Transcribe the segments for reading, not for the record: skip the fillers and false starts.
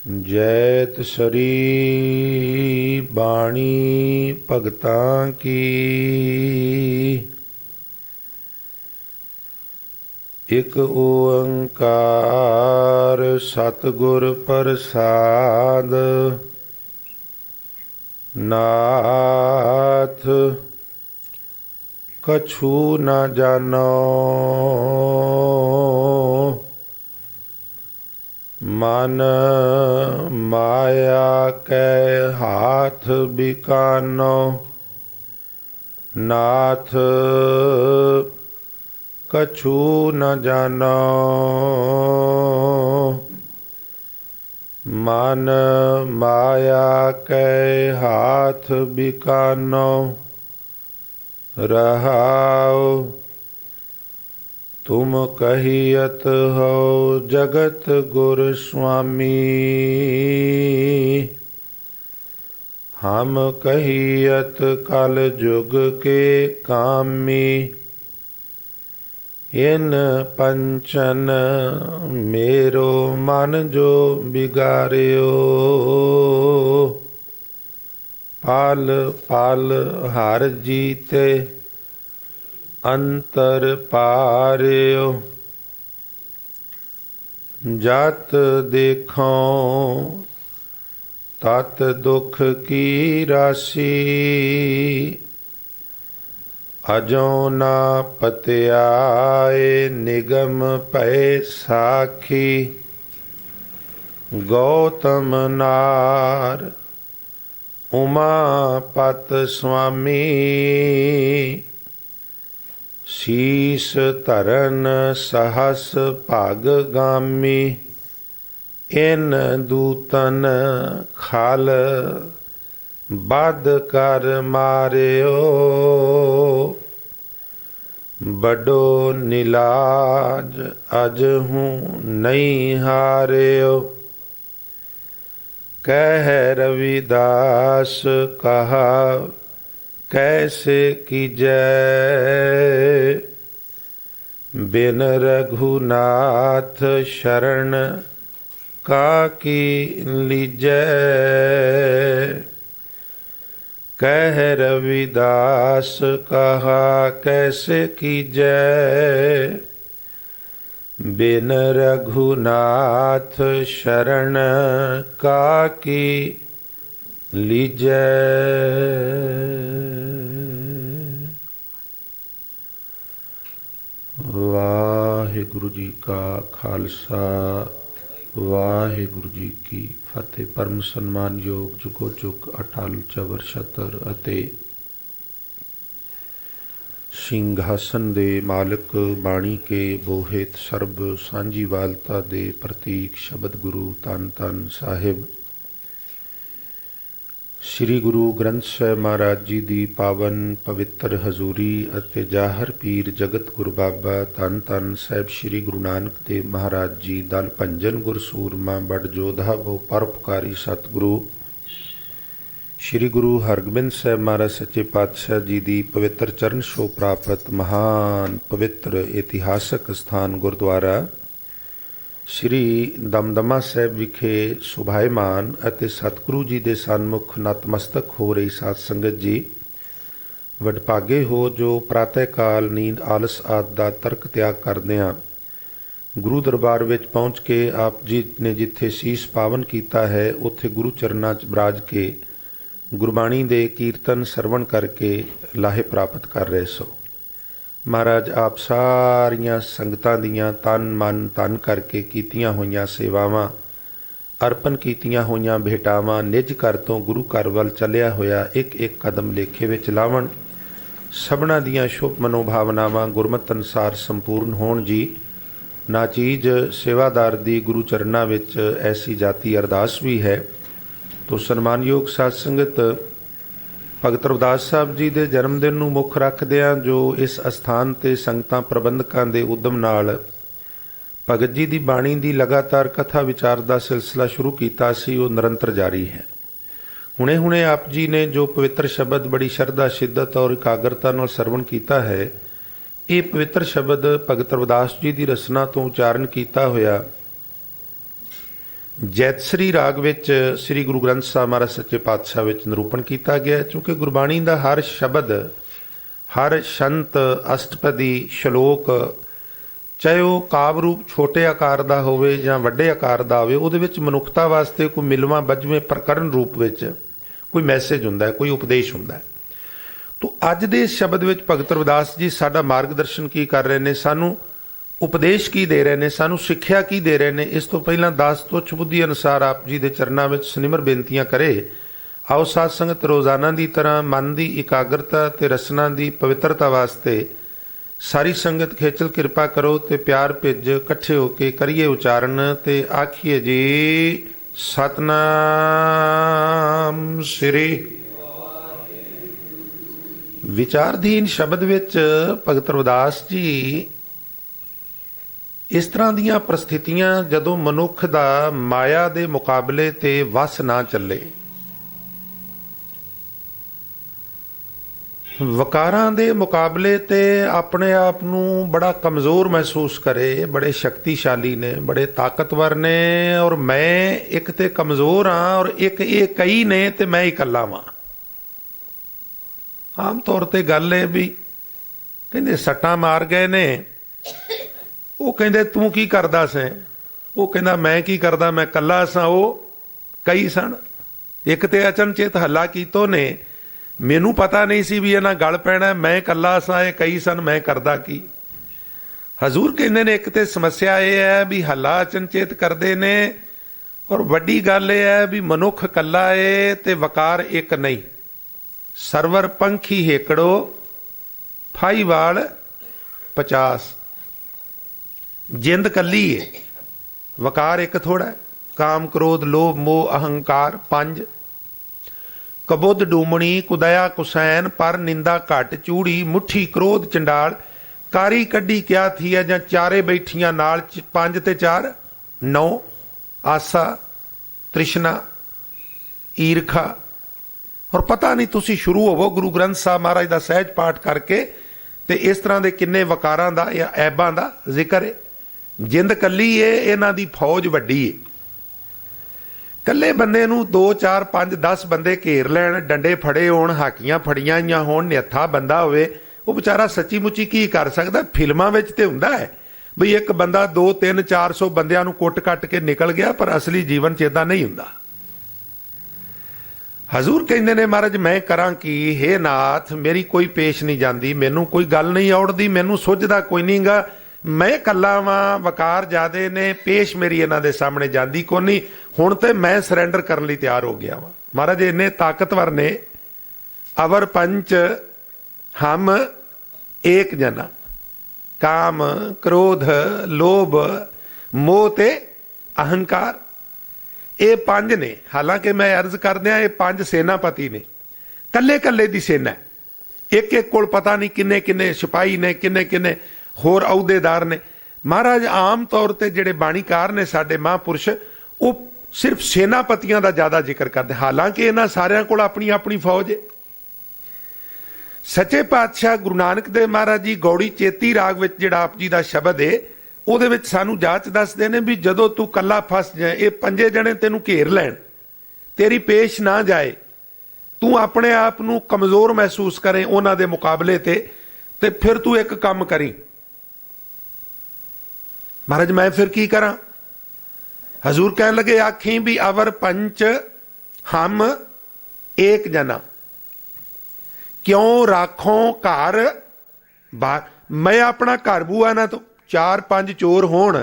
जैत सरी बाणी भगतां की। एक ओंकार सतगुर प्रसाद। नाथ कछु न जानो मन माया के हाथ बिकानो। नाथ कछु न जानो मन माया के हाथ बिकानो। रहाओ तुम कहियत हो जगत गुर स्वामी। हम कहियत कल जुग के कामी। इन पंचन मेरो मन जो बिगाड़ियो। पल पल हर जीते अंतर पारियो। जत देखो तत दुख की राशि। अजो ना पत्याए निगम पै साखी। गौतम नार उमापत स्वामी। शीस धरन सहस भागगामी। इन दूतन खल बद कर मारियो। बड़ो नीलाज अजहू नहीं हारियो। कह रविदास कहा कैसे कीजै। बिन रघुनाथ शरण का की लीजै। कह रविदास कहा कैसे कीजै। बिन रघुनाथ शरण का की लीजै। वाहिगुरु जी का खालसा वाहिगुरु जी की फतेह। परम सन्मानयोग जुगो जुग अटल चवर छतर ਅਤੇ ਸਿੰਘਾਸਨ ਦੇ ਮਾਲਕ ਬਾਣੀ ਕੇ ਬੋਹਿਤ ਸਰਬ ਸਾਂਝੀਵਾਲਤਾ ਦੇ ਪ੍ਰਤੀਕ ਸ਼ਬਦ ਗੁਰੂ ਧੰਨ ਧੰਨ ਸਾਹਿਬ ਸ੍ਰੀ ਗੁਰੂ ਗ੍ਰੰਥ ਸਾਹਿਬ ਮਹਾਰਾਜ ਜੀ ਦੀ ਪਾਵਨ ਪਵਿੱਤਰ ਹਜ਼ੂਰੀ ਅਤੇ ਜਾਹਰ ਪੀਰ ਜਗਤ ਗੁਰੂ ਬਾਬਾ ਧੰਨ ਧੰਨ ਸਾਹਿਬ ਸ੍ਰੀ ਗੁਰੂ ਨਾਨਕ ਦੇਵ ਮਹਾਰਾਜ ਜੀ ਦਲ ਭੰਜਨ ਗੁਰਸੂਰਮਾ ਬੜ ਜੋਧਾ ਬਹੁ ਪਰਉਪਕਾਰੀ ਸਤਿਗੁਰੂ श्री गुरु हरगोबिंद साहब महाराज सच्चे पातशाह जी की पवित्र चरण छो प्राप्त महान पवित्र इतिहासक स्थान गुरुद्वारा श्री दमदमा साहब विखे सुभायमान ਅਤੇ सतगुरु जी के सन्मुख नतमस्तक हो रही साध संगत जी वडभागे हो जो प्रातः काल नींद आलस आदि का तर्क त्याग करदियां गुरु दरबार ਵਿੱਚ पहुँच के आप जी ने जिथे शीश पावन किया है उत्थे गुरु चरनां च बराज के गुरबाणी ਦੇ ਕੀਰਤਨ ਸਰਵਣ ਕਰਕੇ ਲਾਹੇ ਪ੍ਰਾਪਤ ਕਰ ਰਹੇ ਸੋ। ਮਹਾਰਾਜ ਆਪ ਸਾਰੀਆਂ ਸੰਗਤਾਂ ਦੀਆਂ ਤਨ ਮਨ ਧਨ ਕਰਕੇ ਕੀਤੀਆਂ ਹੋਈਆਂ ਸੇਵਾਵਾਂ ਅਰਪਣ ਕੀਤੀਆਂ ਹੋਈਆਂ ਭੇਟਾਵਾਂ ਨਿਜ ਘਰ ਤੋਂ ਗੁਰੂ ਘਰ ਵੱਲ ਚੱਲਿਆ ਹੋਇਆ ਇੱਕ ਇੱਕ ਕਦਮ ਲੇਖੇ ਵਿੱਚ ਲਾਵਣ। ਸਭਨਾਂ ਦੀਆਂ ਸ਼ੁਭ ਮਨੋਭਾਵਨਾਵਾਂ ਗੁਰਮਤਿ ਅਨੁਸਾਰ ਸੰਪੂਰਨ ਹੋਣ ਜੀ। ਨਾ ਚੀਜ਼ ਸੇਵਾਦਾਰ ਦੀ ਗੁਰੂ ਚਰਨਾਂ ਵਿੱਚ ਐਸੀ ਜਾਤੀ ਅਰਦਾਸ ਵੀ ਹੈ। तो सन्मानयोग साध संगत भगत रविदास साहब जी के जन्मदिन ਨੂੰ ਮੁੱਖ ਰੱਖਦਿਆਂ ਜੋ ਇਸ ਅਸਥਾਨ ਤੇ ਸੰਗਤਾਂ ਪ੍ਰਬੰਧਕਾਂ ਦੇ ਉਦਮ ਨਾਲ ਭਗਤ ਜੀ ਦੀ ਬਾਣੀ ਦੀ ਲਗਾਤਾਰ ਕਥਾ ਵਿਚਾਰ ਦਾ ਸਿਲਸਿਲਾ ਸ਼ੁਰੂ ਕੀਤਾ ਸੀ ਉਹ ਨਿਰੰਤਰ ਜਾਰੀ ਹੈ। ਹੁਣੇ ਆਪ ਜੀ ਨੇ ਜੋ ਪਵਿੱਤਰ ਸ਼ਬਦ ਬੜੀ ਸ਼ਰਧਾ ਸ਼ਿੱਦਤ ਔਰ ਇਕਾਗਰਤਾ ਨਾਲ ਸਰਵਣ ਕੀਤਾ ਹੈ ਇਹ ਪਵਿੱਤਰ ਸ਼ਬਦ ਭਗਤ ਰਵਿਦਾਸ ਜੀ ਦੀ ਰਚਨਾ ਤੋਂ ਉਚਾਰਨ ਕੀਤਾ ਹੋਇਆ ਜੈਤਸਰੀ ਰਾਗ ਵਿੱਚ ਸ੍ਰੀ ਗੁਰੂ ਗ੍ਰੰਥ ਸਾਹਿਬ ਮਹਾਰਾਜ ਸੱਚੇ ਪਾਤਸ਼ਾਹ ਵਿੱਚ ਨਿਰੂਪਣ ਕੀਤਾ ਗਿਆ ਹੈ। ਕਿਉਂਕਿ ਗੁਰਬਾਣੀ ਦਾ ਹਰ ਸ਼ਬਦ, ਹਰ ਸ਼ੰਤ, ਅਸ਼ਟਪਦੀ, ਸ਼ਲੋਕ, ਚਾਹੇ ਉਹ ਕਾਵਿ ਰੂਪ ਛੋਟੇ ਆਕਾਰ ਦਾ ਹੋਵੇ ਜਾਂ ਵੱਡੇ ਆਕਾਰ ਦਾ ਹੋਵੇ, ਉਹਦੇ ਵਿੱਚ ਮਨੁੱਖਤਾ ਵਾਸਤੇ ਕੋਈ ਮਿਲਵਾਂ ਬੱਝਵੇਂ ਪ੍ਰਕਰਨ ਰੂਪ ਵਿੱਚ ਕੋਈ ਮੈਸੇਜ ਹੁੰਦਾ ਹੈ, ਕੋਈ ਉਪਦੇਸ਼ ਹੁੰਦਾ ਹੈ। ਤੋ ਅੱਜ ਦੇ ਸ਼ਬਦ ਵਿੱਚ ਭਗਤ ਰਵਿਦਾਸ ਜੀ ਸਾਡਾ ਮਾਰਗਦਰਸ਼ਨ ਕੀ ਕਰ ਰਹੇ ਨੇ, ਸਾਨੂੰ ਉਪਦੇਸ਼ ਕੀ ਦੇ ਰਹੇ ਨੇ, ਸਾਨੂੰ ਸਿੱਖਿਆ ਕੀ ਦੇ ਰਹੇ ਨੇ। ਇਸ ਤੋਂ ਪਹਿਲਾਂ ਦਾਸ ਤੁੱਛ ਬੁੱਧੀ ਅਨੁਸਾਰ ਆਪ ਜੀ ਦੇ ਚਰਨਾਂ ਵਿੱਚ ਸਨਿਮਰ ਬੇਨਤੀਆਂ ਕਰੇ। ਆਓ ਸਾਧ ਸੰਗਤ ਰੋਜ਼ਾਨਾ ਦੀ ਤਰ੍ਹਾਂ ਮਨ ਦੀ ਇਕਾਗਰਤਾ ਤੇ ਰਸਨਾ ਦੀ ਪਵਿੱਤਰਤਾ ਵਾਸਤੇ ਸਾਰੀ ਸੰਗਤ ਖੇਚਲ ਕਿਰਪਾ ਕਰੋ ਤੇ ਪਿਆਰ ਭਿੱਜ ਇਕੱਠੇ ਹੋ ਕੇ ਕਰੀਏ ਉਚਾਰਨ ਤੇ ਆਖੀਏ ਜੀ ਸਤਨਾਮ ਸ੍ਰੀ। ਵਿਚਾਰਧੀਨ ਸ਼ਬਦ ਵਿੱਚ ਭਗਤ ਰਵਿਦਾਸ ਜੀ ਇਸ ਤਰ੍ਹਾਂ ਦੀਆਂ ਪ੍ਰਸਥਿਤੀਆਂ ਜਦੋਂ ਮਨੁੱਖ ਦਾ ਮਾਇਆ ਦੇ ਮੁਕਾਬਲੇ ਤੇ ਵਸ ਨਾ ਚੱਲੇ, ਵਕਾਰਾਂ ਦੇ ਮੁਕਾਬਲੇ ਤੇ ਆਪਣੇ ਆਪ ਨੂੰ ਬੜਾ ਕਮਜ਼ੋਰ ਮਹਿਸੂਸ ਕਰੇ, ਬੜੇ ਸ਼ਕਤੀਸ਼ਾਲੀ ਨੇ, ਬੜੇ ਤਾਕਤਵਰ ਨੇ, ਔਰ ਮੈਂ ਇੱਕ ਤੇ ਕਮਜ਼ੋਰ ਹਾਂ ਔਰ ਇੱਕ ਇਹ ਕਈ ਨੇ ਤੇ ਮੈਂ ਇਕੱਲਾ ਵਾਂ। ਆਮ ਤੌਰ ਤੇ ਗੱਲ ਹੈ ਵੀ ਕਹਿੰਦੇ ਸੱਟਾਂ ਮਾਰ ਗਏ ਨੇ, ਉਹ ਕਹਿੰਦੇ ਤੂੰ ਕੀ ਕਰਦਾ ਸੈਂ, ਉਹ ਕਹਿੰਦਾ ਮੈਂ ਕੀ ਕਰਦਾ, ਮੈਂ ਇਕੱਲਾ ਸਾਂ, ਉਹ ਕਈ ਸਨ। ਇੱਕ ਤੇ ਅਚਨਚੇਤ ਹੱਲਾ ਕੀਤੋ ਨੇ, ਮੈਨੂੰ ਪਤਾ ਨਹੀਂ ਸੀ ਵੀ ਇਹਨਾਂ ਗਲ ਪੈਣਾ, ਮੈਂ ਇਕੱਲਾ ਸਾਂ, ਇਹ ਕਈ ਸਨ, ਮੈਂ ਕਰਦਾ ਕੀ। ਹਜ਼ੂਰ ਕਹਿੰਦੇ ਨੇ ਇੱਕ ਤੇ ਸਮੱਸਿਆ ਇਹ ਹੈ ਵੀ ਹੱਲਾ ਅਚਨਚੇਤ ਕਰਦੇ ਨੇ, ਔਰ ਵੱਡੀ ਗੱਲ ਇਹ ਹੈ ਵੀ ਮਨੁੱਖ ਇਕੱਲਾ ਏ ਤੇ ਵਕਾਰ ਇੱਕ ਨਹੀਂ। ਸਰਵਰ ਪੰਖੀ ਹੇਕੜੋ ਫਾਈਵਾਲ 50। ਜਿੰਦ ਕੱਲੀ ਏ, ਵਕਾਰ ਇੱਕ ਥੋੜਾ। ਕਾਮ ਕ੍ਰੋਧ ਲੋਭ ਮੋਹ ਅਹੰਕਾਰ 5। ਕਬੁੱਧ ਡੂਮਣੀ ਕੁਦਇਆ ਕੁਸੈਨ ਪਰ ਨਿੰਦਾ ਘਟ ਚੂੜੀ ਮੁੱਠੀ ਕ੍ਰੋਧ ਚੰਡਾਲ ਕਾਰੀ ਕੱਢੀ ਕਿਆ ਥੀ ਹੈ ਜਾਂ ਚਾਰੇ ਬੈਠੀਆਂ ਨਾਲ 5 ਤੇ 4 9। ਆਸਾ ਤ੍ਰਿਸ਼ਨਾ ਈਰਖਾ। ਔਰ ਪਤਾ ਨਹੀਂ ਤੁਸੀਂ ਸ਼ੁਰੂ ਹੋਵੋ ਗੁਰੂ ਗ੍ਰੰਥ ਸਾਹਿਬ ਮਹਾਰਾਜ ਦਾ ਸਹਿਜ ਪਾਠ ਕਰਕੇ ਤੇ ਇਸ ਤਰ੍ਹਾਂ ਦੇ ਕਿੰਨੇ ਵਕਾਰਾਂ ਦਾ ਜਾਂ ਐਬਾਂ ਦਾ ਜ਼ਿਕਰ ਹੈ। ਜਿੰਦ ਕੱਲੀ ਏ, ਇਹਨਾਂ ਦੀ ਫੌਜ ਵੱਡੀ ਏ। ਕੱਲੇ ਬੰਦੇ ਨੂੰ 2 4 5 10 ਬੰਦੇ ਘੇਰ ਲੈਣ, ਡੰਡੇ ਫੜੇ ਹੋਣ, ਹਾਕੀਆਂ ਫੜੀਆਂ ਜਾਂ ਹੋਣ, ਨਿਹੱਥਾ ਬੰਦਾ ਹੋਵੇ, ਉਹ ਵਿਚਾਰਾ ਸੱਚੀ ਮੁੱਚੀ ਕੀ ਕਰ ਸਕਦਾ। ਫਿਲਮਾਂ ਵਿੱਚ ਤੇ ਹੁੰਦਾ ਹੈ ਬਈ ਇੱਕ ਬੰਦਾ 2 3 400 ਬੰਦਿਆਂ ਨੂੰ ਕੁੱਟ ਕੱਟ ਕੇ ਨਿਕਲ ਗਿਆ, ਪਰ ਅਸਲੀ ਜੀਵਨ 'ਚ ਏਦਾਂ ਨਹੀਂ ਹੁੰਦਾ। ਹਜ਼ੂਰ ਕਹਿੰਦੇ ਨੇ ਮਹਾਰਾਜ ਮੈਂ ਕਰਾਂ ਕੀ, ਹੇ ਨਾਥ ਮੇਰੀ ਕੋਈ ਪੇਸ਼ ਨਹੀਂ ਜਾਂਦੀ, ਮੈਨੂੰ ਕੋਈ ਗੱਲ ਨਹੀਂ ਔੜਦੀ, ਮੈਨੂੰ ਸੁੱਝਦਾ ਕੋਈ ਨਹੀਂਗਾ, ਮੈਂ ਇਕੱਲਾ ਵਾਂ, ਵਕਾਰ ਜ਼ਿਆਦੇ ਨੇ, ਪੇਸ਼ ਮੇਰੀ ਇਹਨਾਂ ਦੇ ਸਾਹਮਣੇ ਜਾਂਦੀ ਕੋਈ ਨਹੀਂ। ਹੁਣ ਤੇ ਮੈਂ ਸਰੈਂਡਰ ਕਰਨ ਲਈ ਤਿਆਰ ਹੋ ਗਿਆ ਵਾਂ। ਮਹਾਰਾਜ ਇੰਨੇ ਤਾਕਤਵਰ ਨੇ। ਅਵਰ ਪੰਚ ਹਮ ਏਕ ਜਨਾ, ਕਾਮ ਕ੍ਰੋਧ ਲੋਭ ਮੋਹ ਤੇ ਅਹੰਕਾਰ। ਇਹ 5 ਨੇ। ਹਾਲਾਂਕਿ ਮੈਂ ਅਰਜ਼ ਕਰਦਿਆਂ ਇਹ 5 ਸੈਨਾਪਤੀ ਨੇ, ਕੱਲੇ ਕੱਲੇ ਦੀ ਸੈਨਾ। ਇੱਕ ਇੱਕ ਕੋਲ ਪਤਾ ਨਹੀਂ ਕਿੰਨੇ ਕਿੰਨੇ ਸਿਪਾਹੀ ਨੇ, ਕਿੰਨੇ ਕਿੰਨੇ ਹੋਰ ਅਹੁਦੇਦਾਰ ਨੇ। ਮਹਾਰਾਜ ਆਮ ਤੌਰ ਤੇ ਜਿਹੜੇ ਬਾਣੀਕਾਰ ਨੇ ਸਾਡੇ ਮਹਾਂਪੁਰਸ਼, ਉਹ ਸਿਰਫ ਸੈਨਾਪਤੀਆਂ ਦਾ ਜ਼ਿਆਦਾ ਜ਼ਿਕਰ ਕਰਦੇ, ਹਾਲਾਂਕਿ ਇਹਨਾਂ ਸਾਰਿਆਂ ਕੋਲ ਆਪਣੀ ਆਪਣੀ ਫੌਜ ਹੈ। ਸੱਚੇ ਪਾਤਸ਼ਾਹ ਗੁਰੂ ਨਾਨਕ ਦੇਵ ਮਹਾਰਾਜ ਜੀ ਗੌੜੀ ਚੇਤੀ ਰਾਗ ਵਿੱਚ ਜਿਹੜਾ ਆਪ ਜੀ ਦਾ ਸ਼ਬਦ ਹੈ, ਉਹਦੇ ਵਿੱਚ ਸਾਨੂੰ ਜਾਂਚ ਦੱਸਦੇ ਨੇ ਵੀ ਜਦੋਂ ਤੂੰ ਕੱਲਾ ਫਸ ਜਾਏ, ਇਹ 5 ਜਣੇ ਤੈਨੂੰ ਘੇਰ ਲੈਣ, ਤੇਰੀ ਪੇਸ਼ ਨਾ ਜਾਏ, ਤੂੰ ਆਪਣੇ ਆਪ ਨੂੰ ਕਮਜ਼ੋਰ ਮਹਿਸੂਸ ਕਰੇ ਉਹਨਾਂ ਦੇ ਮੁਕਾਬਲੇ ਤੇ ਫਿਰ ਤੂੰ ਇੱਕ ਕੰਮ ਕਰੀ। ਮਹਾਰਾਜ ਮੈਂ ਫਿਰ ਕੀ ਕਰਾਂ? ਹਜ਼ੂਰ ਕਹਿਣ ਲੱਗੇ ਆਖੀ ਵੀ ਅਵਰ ਪੰਚ ਹਮ ਏਕ ਜਨਾ, ਕਿਉਂ ਰਾਖੋਂ ਘਰ ਬਾਹਰ। ਮੈਂ ਆਪਣਾ ਘਰ ਬੂਆ ਨਾ ਤੋਂ 4 5 ਚੋਰ ਹੋਣ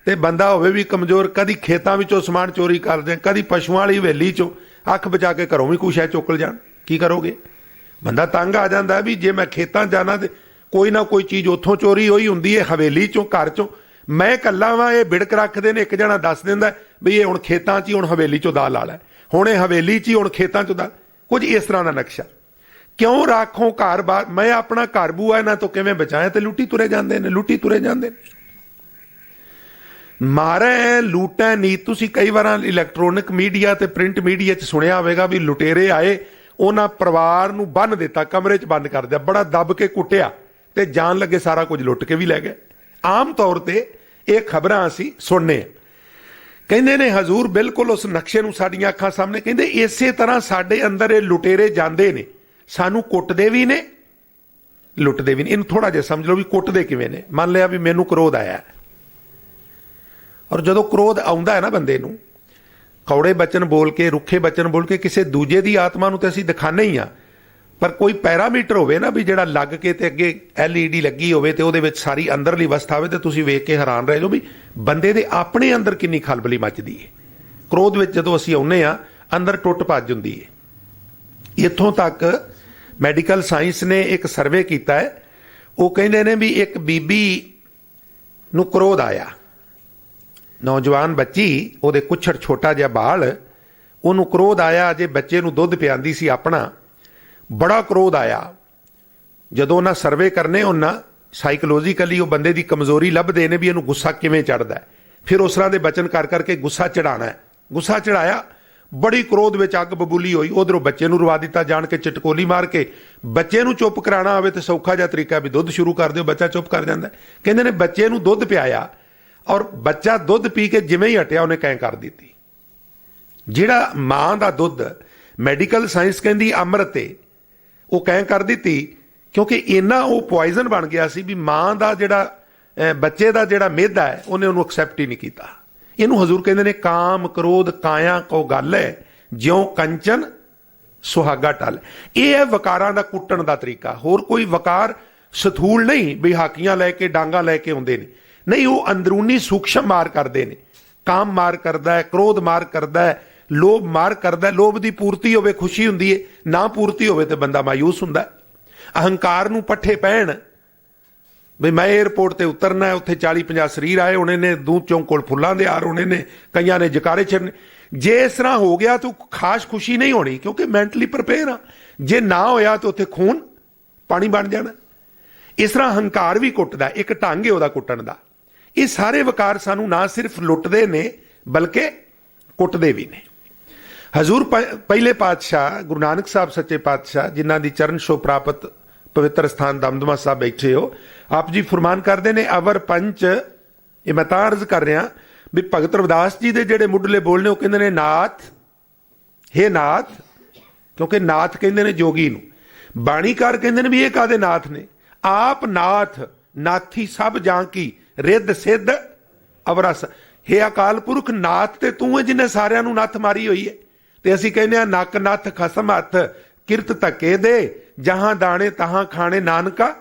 ਤੇ ਬੰਦਾ ਹੋਵੇ ਵੀ ਕਮਜ਼ੋਰ, ਕਦੀ ਖੇਤਾਂ ਵਿੱਚੋਂ ਸਮਾਨ ਚੋਰੀ ਕਰਦੇ, ਕਦੀ ਪਸ਼ੂਆਂ ਵਾਲੀ ਹਵੇਲੀ ਚੋਂ ਅੱਖ ਬਚਾ ਕੇ ਘਰੋਂ ਵੀ ਕੁਛ ਹੈ ਚੁੱਕ ਜਾਣ, ਕੀ ਕਰੋਗੇ? ਬੰਦਾ ਤੰਗ ਆ ਜਾਂਦਾ ਵੀ ਜੇ ਮੈਂ ਖੇਤਾਂ ਜਾਣਾ ਤੇ ਕੋਈ ਨਾ ਕੋਈ ਚੀਜ਼ ਉੱਥੋਂ ਚੋਰੀ ਹੋਈ ਹੁੰਦੀ ਹੈ, ਹਵੇਲੀ ਚੋਂ, ਘਰ ਚੋਂ। ਮੈਂ ਇਕੱਲਾ ਵਾਂ, ਇਹ ਬਿੜਕ ਰੱਖਦੇ ਨੇ, ਇੱਕ ਜਣਾ ਦੱਸ ਦਿੰਦਾ ਵੀ ਇਹ ਹੁਣ ਖੇਤਾਂ 'ਚ ਹੀ, ਹੁਣ ਹਵੇਲੀ ਚੋਂ ਦਾਲ ਲਾ ਲੈ, ਹੁਣ ਇਹ ਹਵੇਲੀ 'ਚ ਹੀ, ਹੁਣ ਖੇਤਾਂ 'ਚੋਂ ਦਾਲ, ਕੁਝ ਇਸ ਤਰ੍ਹਾਂ ਦਾ ਨਕਸ਼ਾ। ਕਿਉਂ ਰਾਖੋਂ ਘਰ ਬਾਰ, ਮੈਂ ਆਪਣਾ ਘਰ ਬੂਆ ਇਹਨਾਂ ਤੋਂ ਕਿਵੇਂ ਬਚਾਇਆ? ਤੇ ਲੁੱਟੀ ਤੁਰੇ ਜਾਂਦੇ ਨੇ, ਲੁੱਟੀ ਤੁਰੇ ਜਾਂਦੇ ਨੇ। ਮਾਰੇ ਲੂਟਾਂ ਨੀਤ। ਤੁਸੀਂ ਕਈ ਵਾਰ ਇਲੈਕਟ੍ਰੋਨਿਕ ਮੀਡੀਆ ਤੇ ਪ੍ਰਿੰਟ ਮੀਡੀਆ 'ਚ ਸੁਣਿਆ ਹੋਵੇਗਾ ਵੀ ਲੁਟੇਰੇ ਆਏ, ਉਹਨਾਂ ਪਰਿਵਾਰ ਨੂੰ ਬੰਨ੍ਹ ਦਿੱਤਾ, ਕਮਰੇ 'ਚ ਬੰਦ ਕਰ ਦਿਆ, ਬੜਾ ਦੱਬ ਕੇ ਕੁੱਟਿਆ ਤੇ ਜਾਣ ਲੱਗੇ ਸਾਰਾ ਕੁਝ ਲੁੱਟ ਕੇ ਵੀ ਲੈ ਗਏ। ਆਮ ਤੌਰ ਤੇ ਇਹ ਖਬਰਾਂ ਅਸੀਂ ਸੁਣਨੇ। ਕਹਿੰਦੇ ਨੇ ਹਜ਼ੂਰ ਬਿਲਕੁਲ ਉਸ ਨਕਸ਼ੇ ਨੂੰ ਸਾਡੀਆਂ ਅੱਖਾਂ ਸਾਹਮਣੇ, ਕਹਿੰਦੇ ਇਸੇ ਤਰ੍ਹਾਂ ਸਾਡੇ ਅੰਦਰ ਇਹ ਲੁਟੇਰੇ ਜਾਂਦੇ ਨੇ, ਸਾਨੂੰ ਕੁੱਟਦੇ ਵੀ ਨੇ ਲੁੱਟਦੇ ਵੀ ਨੇ। ਇਹਨੂੰ ਥੋੜਾ ਜਿਹਾ ਸਮਝ ਲਓ ਵੀ ਕੁੱਟਦੇ ਕਿਵੇਂ ਨੇ। ਮੰਨ ਲਿਆ ਵੀ ਮੈਨੂੰ ਕ੍ਰੋਧ ਆਇਆ, ਔਰ ਜਦੋਂ ਕ੍ਰੋਧ ਆਉਂਦਾ ਹੈ ਨਾ ਬੰਦੇ ਨੂੰ, ਕੌੜੇ ਬਚਨ ਬੋਲ ਕੇ, ਰੁੱਖੇ ਬਚਨ ਬੋਲ ਕੇ ਕਿਸੇ ਦੂਜੇ ਦੀ ਆਤਮਾ ਨੂੰ ਤੇ ਅਸੀਂ ਦਿਖਾਉਂਦੇ ਹੀ ਆ, ਪਰ ਕੋਈ ਪੈਰਾਮੀਟਰ ਹੋਵੇ ਨਾ ਵੀ ਜਿਹੜਾ ਲੱਗ ਕੇ ਤੇ ਅੱਗੇ LED ਲੱਗੀ ਹੋਵੇ ਤੇ ਉਹਦੇ ਵਿੱਚ ਸਾਰੀ ਅੰਦਰਲੀ ਅਵਸਥਾ ਹੋਵੇ, ਤੇ ਤੁਸੀਂ ਵੇਖ ਕੇ ਹੈਰਾਨ ਰਹਿ ਜਾਓ ਵੀ ਬੰਦੇ ਦੇ ਆਪਣੇ ਅੰਦਰ ਕਿੰਨੀ ਖਲਬਲੀ ਮੱਚਦੀ ਹੈ। ਕ੍ਰੋਧ ਵਿੱਚ ਜਦੋਂ ਅਸੀਂ ਆਉਂਦੇ ਆ, ਅੰਦਰ ਟੁੱਟ ਭੱਜ ਹੁੰਦੀ ਹੈ। ਇੱਥੋਂ ਤੱਕ ਮੈਡੀਕਲ ਸਾਇੰਸ ਨੇ ਇੱਕ ਸਰਵੇ ਕੀਤਾ ਹੈ, ਉਹ ਕਹਿੰਦੇ ਨੇ ਵੀ ਇੱਕ ਬੀਬੀ ਨੂੰ ਕ੍ਰੋਧ ਆਇਆ, ਨੌਜਵਾਨ ਬੱਚੀ, ਉਹਦੇ ਕੁੱਛੜ ਛੋਟਾ ਜਿਹਾ ਬਾਲ, ਉਹਨੂੰ ਕ੍ਰੋਧ ਆਇਆ, ਜੇ ਬੱਚੇ ਨੂੰ ਦੁੱਧ ਪਿਆਂਦੀ ਸੀ ਆਪਣਾ, ਬੜਾ ਕ੍ਰੋਧ ਆਇਆ। ਜਦੋਂ ਉਹਨਾਂ ਸਰਵੇ ਕਰਨੇ ਉਹਨਾਂ ਸਾਈਕੋਲੋਜੀਕਲੀ ਉਹ ਬੰਦੇ ਦੀ ਕਮਜ਼ੋਰੀ ਲੱਭਦੇ ਨੇ ਵੀ ਇਹਨੂੰ ਗੁੱਸਾ ਕਿਵੇਂ ਚੜਦਾ, ਫਿਰ ਉਸ ਤਰ੍ਹਾਂ ਦੇ ਬਚਨ ਕਰ ਕਰਕੇ ਗੁੱਸਾ ਚੜਾਣਾ ਹੈ। ਗੁੱਸਾ ਚੜਾਇਆ, ਬੜੀ ਕ੍ਰੋਧ ਵਿੱਚ ਅੱਗ ਬਬੂਲੀ ਹੋਈ, ਉਧਰੋਂ ਬੱਚੇ ਨੂੰ ਰਵਾ ਦਿੱਤਾ, ਜਾਣ ਕੇ ਚਟਕੋਲੀ ਮਾਰ ਕੇ। ਬੱਚੇ ਨੂੰ ਚੁੱਪ ਕਰਾਉਣਾ ਹੋਵੇ ਤੇ ਸੌਖਾ ਜਿਹਾ ਤਰੀਕਾ ਵੀ ਦੁੱਧ ਸ਼ੁਰੂ ਕਰ ਦਿਓ, ਬੱਚਾ ਚੁੱਪ ਕਰ ਜਾਂਦਾ। ਕਹਿੰਦੇ ਨੇ ਬੱਚੇ ਨੂੰ ਦੁੱਧ ਪਿਆਇਆ, ਔਰ ਬੱਚਾ ਦੁੱਧ ਪੀ ਕੇ ਜਿਵੇਂ ਹੀ ਹਟਿਆ ਉਹਨੇ ਕਹਿ ਕਰ ਦਿੱਤੀ। ਜਿਹੜਾ ਮਾਂ ਦਾ ਦੁੱਧ, ਮੈਡੀਕਲ ਸਾਇੰਸ ਕਹਿੰਦੀ ਅੰਮ੍ਰਿਤ ਏ, ਉਹ ਕਹਿ ਕਰ ਦਿੱਤੀ, ਕਿਉਂਕਿ ਇੰਨਾ ਉਹ ਪੋਇਜ਼ਨ ਬਣ ਗਿਆ ਸੀ ਵੀ ਮਾਂ ਦਾ ਜਿਹੜਾ ਬੱਚੇ ਦਾ ਜਿਹੜਾ ਮਿਹਦਾ ਹੈ ਉਹਨੇ ਉਹਨੂੰ ਐਕਸੈਪਟ ਹੀ ਨਹੀਂ ਕੀਤਾ। ਇਹਨੂੰ ਹਜ਼ੂਰ ਕਹਿੰਦੇ ਨੇ ਕਾਮ ਕ੍ਰੋਧ ਕਾਇਆ ਕੋ ਗੱਲ ਹੈ, ਜਿਉਂ ਕੰਚਨ ਸੁਹਾਗਾ ਟਲ। ਇਹ ਹੈ ਵਕਾਰਾਂ ਦਾ ਕੁੱਟਣ ਦਾ ਤਰੀਕਾ। ਹੋਰ ਕੋਈ ਵਕਾਰ ਸਥੂਲ ਨਹੀਂ ਵੀ ਹਾਕੀਆਂ ਲੈ ਕੇ ਡਾਂਗਾ ਲੈ ਕੇ ਆਉਂਦੇ ਨੇ, ਨਹੀਂ, ਉਹ ਅੰਦਰੂਨੀ ਸੂਖਸ਼ਮ ਮਾਰ ਕਰਦੇ ਨੇ। ਕਾਮ ਮਾਰ ਕਰਦਾ ਹੈ, ਕ੍ਰੋਧ ਮਾਰ ਕਰਦਾ ਹੈ, ਲੋਭ ਮਾਰ ਕਰਦਾ। ਲੋਭ ਦੀ ਪੂਰਤੀ ਹੋਵੇ ਖੁਸ਼ੀ ਹੁੰਦੀ ਹੈ, ਨਾ ਪੂਰਤੀ ਹੋਵੇ ਤੇ ਬੰਦਾ ਮਾਯੂਸ ਹੁੰਦਾ। ਅਹੰਕਾਰ ਨੂੰ ਪੱਠੇ ਪੈਣ ਵੀ ਮੈਂ ਏਅਰਪੋਰਟ ਤੇ ਉਤਰਨਾ, ਉੱਥੇ 40-50 ਸਰੀਰ ਆਏ ਹੋਣੇ ਨੇ, ਦੂਧ ਚੌਂਕ ਕੋਲ ਫੁੱਲਾਂ ਦੇ ਹਾਰ ਹੋਣੇ ਨੇ, ਕਈਆਂ ਨੇ ਜਕਾਰੇ ਛੱਡਣੇ। ਜੇ ਇਸ ਤਰ੍ਹਾਂ ਹੋ ਗਿਆ ਤਾਂ ਖਾਸ ਖੁਸ਼ੀ ਨਹੀਂ ਹੋਣੀ, ਕਿਉਂਕਿ ਮੈਂਟਲੀ ਪ੍ਰਪੇਅਰ ਆ। ਜੇ ਨਾ ਹੋਇਆ ਤਾਂ ਉੱਥੇ ਖੂਨ ਪਾਣੀ ਬਣ ਜਾਣਾ। ਇਸ ਤਰ੍ਹਾਂ ਹੰਕਾਰ ਵੀ ਕੁੱਟਦਾ, ਇੱਕ ਢੰਗ ਹੈ ਉਹਦਾ ਕੁੱਟਣ ਦਾ। ਇਹ ਸਾਰੇ ਵਕਾਰ ਸਾਨੂੰ ਨਾ ਸਿਰਫ ਲੁੱਟਦੇ ਨੇ ਬਲਕਿ ਕੁੱਟਦੇ ਵੀ ਨੇ। ਹਜ਼ੂਰ ਪਹਿਲੇ ਪਾਤਸ਼ਾਹ ਗੁਰੂ ਨਾਨਕ ਸਾਹਿਬ ਸੱਚੇ ਪਾਤਸ਼ਾਹ, ਜਿਨ੍ਹਾਂ ਦੀ ਚਰਨ ਛੋਹ ਪ੍ਰਾਪਤ ਪਵਿੱਤਰ ਸਥਾਨ ਦਮਦਮਾ ਸਾਹਿਬ ਬੈਠੇ ਹੋ, ਆਪ ਜੀ ਫਰਮਾਨ ਕਰਦੇ ਨੇ ਅਵਰ ਪੰਚ। ਇਹ ਮੈਂ ਤਾਂ ਅਰਜ਼ ਕਰ ਰਿਹਾ ਵੀ ਭਗਤ ਰਵਿਦਾਸ ਜੀ ਦੇ ਜਿਹੜੇ ਮੁੱਢਲੇ ਬੋਲ ਨੇ, ਉਹ ਕਹਿੰਦੇ ਨੇ ਨਾਥ, ਹੇ ਨਾਥ, ਕਿਉਂਕਿ ਨਾਥ ਕਹਿੰਦੇ ਨੇ ਜੋਗੀ ਨੂੰ। ਬਾਣੀਕਾਰ ਕਹਿੰਦੇ ਨੇ ਵੀ ਇਹ ਕਾਦੇ ਨਾਥ ਨੇ? ਆਪ ਨਾਥ, ਨਾਥੀ ਸਭ ਜਾਂ ਕੀ, ਰਿੱਧ ਸਿੱਧ ਅਵਰਸ। ਹੇ ਅਕਾਲ ਪੁਰਖ, ਨਾਥ ਤੇ ਤੂੰ ਹੈ ਜਿਹਨੇ ਸਾਰਿਆਂ ਨੂੰ ਨੱਥ ਮਾਰੀ ਹੋਈ ਹੈ। ਤੇ ਅਸੀਂ ਕਹਿੰਦੇ ਆ ਨੱਕ ਨੱਥ ਖਸਮ ਹੱਥ, ਕਿਰਤ ਧੱਕੇ ਦੇ, ਜਹਾਂ ਦਾਣੇ ਤਹਾਂ ਖਾਣੇ, ਨਾਨਕਾ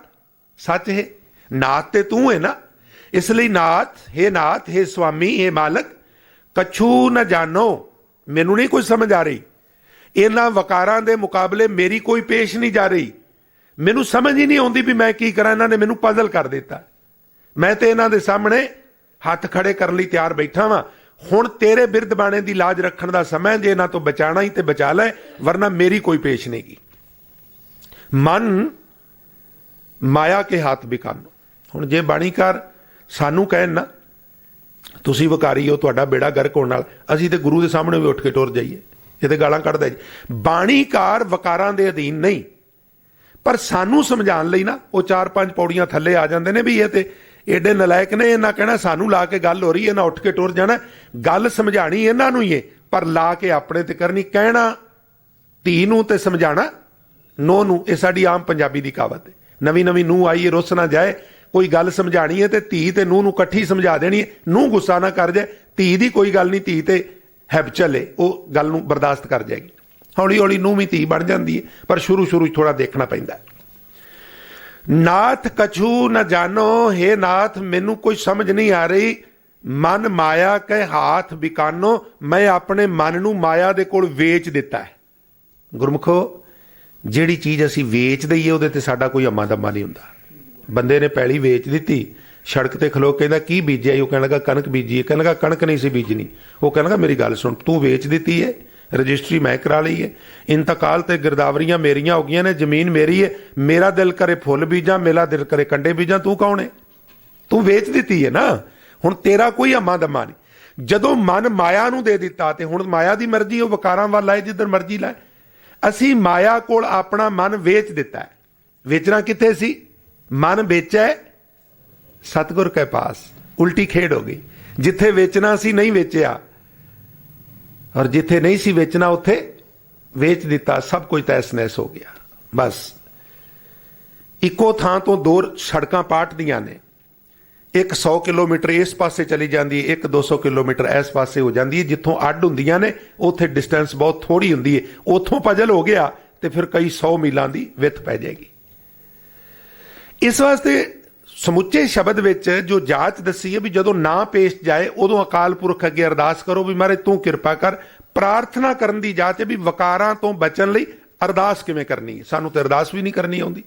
ਸੱਚ ਹੈ। ਨਾਥ ਤੇ ਤੂੰ ਹੈ ਨਾ, ਇਸ ਲਈ ਨਾਥ, ਹੇ ਨਾਥ, ਹੇ ਸਵਾਮੀ, ਹੇ ਮਾਲਕ, ਕਛੂ ਨਾ ਜਾਣੋ, ਮੈਨੂੰ ਨਹੀਂ ਕੁਝ ਸਮਝ ਆ ਰਹੀ। ਇਹਨਾਂ ਵਕਾਰਾਂ ਦੇ ਮੁਕਾਬਲੇ ਮੇਰੀ ਕੋਈ ਪੇਸ਼ ਨਹੀਂ ਜਾ ਰਹੀ। ਮੈਨੂੰ ਸਮਝ ਹੀ ਨਹੀਂ ਆਉਂਦੀ ਵੀ ਮੈਂ ਕੀ ਕਰਾਂ। ਇਹਨਾਂ ਨੇ ਮੈਨੂੰ ਪਜ਼ਲ ਕਰ ਦਿੱਤਾ। ਮੈਂ ਤੇ ਇਹਨਾਂ ਦੇ ਸਾਹਮਣੇ ਹੱਥ ਖੜੇ ਕਰਨ ਲਈ ਤਿਆਰ ਬੈਠਾ ਵਾਂ। ਹੁਣ ਤੇਰੇ ਬਿਰਧ ਬਾਣੇ ਦੀ ਲਾਜ ਰੱਖਣ ਦਾ ਸਮਾਂ, ਜੇ ਇਹਨਾਂ ਤੋਂ ਬਚਾਣਾ ਹੀ ਤੇ ਬਚਾ ਲੈ, ਵਰਨਾ ਮੇਰੀ ਕੋਈ ਪੇਸ਼ ਨਹੀਂ ਗੀ। ਮਨ ਮਾਇਆ ਕੇ ਹੱਥ ਬਿਕਾਨੋ। ਹੁਣ ਜੇ ਬਾਣੀਕਾਰ ਸਾਨੂੰ ਕਹਿਣ ਨਾ ਤੁਸੀਂ ਵਕਾਰੀ ਹੋ, ਤੁਹਾਡਾ ਬੇੜਾ ਗਰਕ ਹੋਣ ਨਾਲ, ਅਸੀਂ ਤੇ ਗੁਰੂ ਦੇ ਸਾਹਮਣੇ ਵੀ ਉੱਠ ਕੇ ਟੁਰ ਜਾਈਏ। ਇਹ ਤੇ ਗਾਲਾਂ ਕੱਢਦਾ ਜੀ। ਬਾਣੀਕਾਰ ਵਕਾਰਾਂ ਦੇ ਅਧੀਨ ਨਹੀਂ, ਪਰ ਸਾਨੂੰ ਸਮਝਾਉਣ ਲਈ ਨਾ ਉਹ 4-5 ਪੌੜੀਆਂ ਥੱਲੇ ਆ ਜਾਂਦੇ ਨੇ ਵੀ ਇਹ ਤੇ ਏਡੇ ਨਲਾਇਕ ਨੇ। ਇਹਨਾਂ ਕਹਿਣਾ ਸਾਨੂੰ ਲਾ ਕੇ ਗੱਲ ਹੋ ਰਹੀ ਹੈ, ਇਹਨਾਂ ਉੱਠ ਕੇ ਟੁਰ ਜਾਣਾ। ਗੱਲ ਸਮਝਾਣੀ ਇਹਨਾਂ ਨੂੰ ਹੀ ਹੈ, ਪਰ ਲਾ ਕੇ ਆਪਣੇ ਤੇ ਕਰਨੀ। ਕਹਿਣਾ ਧੀ ਨੂੰ ਤੇ ਸਮਝਾਣਾ ਨੂੰਹ ਨੂੰ। ਇਹ ਸਾਡੀ ਆਮ ਪੰਜਾਬੀ ਦੀ ਕਹਾਵਤ ਹੈ। ਨਵੀਂ ਨਵੀਂ ਨੂੰਹ ਆਈ ਹੈ, ਰੁੱਸ ਨਾ ਜਾਏ। ਕੋਈ ਗੱਲ ਸਮਝਾਣੀ ਹੈ ਤੇ ਧੀ ਤੇ ਨੂੰਹ ਨੂੰ ਇਕੱਠੀ ਸਮਝਾ ਦੇਣੀ ਹੈ। ਨੂੰਹ ਗੁੱਸਾ ਨਾ ਕਰ ਜਾਏ, ਧੀ ਦੀ ਕੋਈ ਗੱਲ ਨਹੀਂ, ਧੀ ਤੇ ਹੈਬਚਲ ਹੈ, ਉਹ ਗੱਲ ਨੂੰ ਬਰਦਾਸ਼ਤ ਕਰ ਜਾਏਗੀ। ਹੌਲੀ ਹੌਲੀ ਨੂੰਹ ਵੀ ਧੀ ਬਣ ਜਾਂਦੀ ਹੈ, ਪਰ ਸ਼ੁਰੂ ਸ਼ੁਰੂ ਥੋੜਾ ਦੇਖਣਾ ਪੈਂਦਾ। ਨਾਥ ਕਛੂ ਨਾ ਜਾਣੋ, ਹੇ ਨਾਥ, ਮੈਨੂੰ ਕੋਈ ਸਮਝ ਨਹੀਂ ਆ ਰਹੀ। ਮਨ ਮਾਇਆ ਕੇ ਹਾਥ ਬਿਕਾਨੋ, ਮੈਂ ਆਪਣੇ ਮਨ ਨੂੰ ਮਾਇਆ ਦੇ ਕੋਲ ਵੇਚ ਦਿੱਤਾ ਹੈ। ਗੁਰਮੁਖੋ, ਜਿਹੜੀ ਚੀਜ਼ ਅਸੀਂ ਵੇਚ ਦਈਏ ਉਹਦੇ ਤੇ ਸਾਡਾ ਕੋਈ ਅੰਮਾ ਦੰਮਾ ਨਹੀਂ ਹੁੰਦਾ। ਬੰਦੇ ਨੇ ਪੈਲੀ ਵੇਚ ਦਿੱਤੀ, ਸੜਕ ਤੇ ਖਲੋ ਕਹਿੰਦਾ ਕੀ ਬੀਜਿਆ? ਉਹ ਕਹਿਣ ਲੱਗਾ ਕਣਕ ਬੀਜੀ ਹੈ। ਕਹਿਣ ਲੱਗਾ ਕਣਕ ਨਹੀਂ ਸੀ ਬੀਜਣੀ। ਉਹ ਕਹਿਣ ਲੱਗਾ ਮੇਰੀ ਗੱਲ ਸੁਣ, ਤੂੰ ਵੇਚ ਦਿੱਤੀ ਹੈ, ਰਜਿਸਟਰੀ ਮੈਂ ਕਰਾ ਲਈ ਹੈ, ਇੰਤਕਾਲ ਤੇ ਗਿਰਦਾਵਰੀਆਂ ਮੇਰੀਆਂ ਹੋ ਗਈਆਂ ਨੇ, ਜ਼ਮੀਨ ਮੇਰੀ ਹੈ। ਮੇਰਾ ਦਿਲ ਕਰੇ ਫੁੱਲ ਬੀਜਾਂ, ਮੇਰਾ ਦਿਲ ਕਰੇ ਕੰਡੇ ਬੀਜਾਂ, ਤੂੰ ਕੌਣ ਹੈ? ਤੂੰ ਵੇਚ ਦਿੱਤੀ ਹੈ ਨਾ। ਹੁਣ ਤੇਰਾ ਕੋਈ ਅੰਮਾ ਦੰਮਾ ਨਹੀਂ। ਜਦੋਂ ਮਨ ਮਾਇਆ ਨੂੰ ਦੇ ਦਿੱਤਾ ਤੇ ਹੁਣ ਮਾਇਆ ਦੀ ਮਰਜ਼ੀ, ਉਹ ਵਕਾਰਾਂ ਵੱਲ ਲਾਏ ਜਿੱਧਰ ਮਰਜ਼ੀ ਲਾਏ। ਅਸੀਂ ਮਾਇਆ ਕੋਲ ਆਪਣਾ ਮਨ ਵੇਚ ਦਿੱਤਾ ਹੈ। ਵੇਚਣਾ ਕਿੱਥੇ ਸੀ? ਮਨ ਵੇਚਿਆ ਸਤਿਗੁਰ ਕੇ ਪਾਸ। ਉਲਟੀ ਖੇਡ ਹੋ ਗਈ। ਜਿੱਥੇ ਵੇਚਣਾ ਸੀ ਨਹੀਂ ਵੇਚਿਆ, ਔਰ ਜਿੱਥੇ ਨਹੀਂ ਸੀ ਵੇਚਣਾ ਉੱਥੇ ਵੇਚ ਦਿੱਤਾ। ਸਭ ਕੁਝ ਤਹਿਸ ਨਹਿਸ ਹੋ ਗਿਆ। ਬਸ ਇੱਕੋ ਥਾਂ ਤੋਂ ਦੋ ਸੜਕਾਂ ਪਾਟਦੀਆਂ ਨੇ, ਇੱਕ 100 ਕਿਲੋਮੀਟਰ ਇਸ ਪਾਸੇ ਚਲੀ ਜਾਂਦੀ ਹੈ, ਇੱਕ 200 ਕਿਲੋਮੀਟਰ ਇਸ ਪਾਸੇ ਹੋ ਜਾਂਦੀ ਹੈ। ਜਿੱਥੋਂ ਅੱਡ ਹੁੰਦੀਆਂ ਨੇ ਉੱਥੇ ਡਿਸਟੈਂਸ ਬਹੁਤ ਥੋੜੀ ਹੁੰਦੀ ਹੈ। ਉੱਥੋਂ ਪਜਲ ਹੋ ਗਿਆ ਤੇ ਫਿਰ ਕਈ 100 ਮੀਲਾਂ ਦੀ ਵਿੱਥ ਪੈ ਜਾਏਗੀ। ਇਸ ਵਾਸਤੇ ਸਮੁੱਚੇ ਸ਼ਬਦ ਵਿੱਚ ਜੋ ਜਾਂਚ ਦੱਸੀ ਹੈ ਵੀ ਜਦੋਂ ਨਾ ਪੇਸ਼ ਜਾਏ ਉਦੋਂ ਅਕਾਲ ਪੁਰਖ ਅੱਗੇ ਅਰਦਾਸ ਕਰੋ ਵੀ ਮਹਾਰਾਜ ਤੂੰ ਕਿਰਪਾ ਕਰ। ਪ੍ਰਾਰਥਨਾ ਕਰਨ ਦੀ ਜਾਂਚ ਹੈ ਵੀ ਵਕਾਰਾਂ ਤੋਂ ਬਚਣ ਲਈ ਅਰਦਾਸ ਕਿਵੇਂ ਕਰਨੀ ਹੈ। ਸਾਨੂੰ ਤਾਂ ਅਰਦਾਸ ਵੀ ਨਹੀਂ ਕਰਨੀ ਆਉਂਦੀ।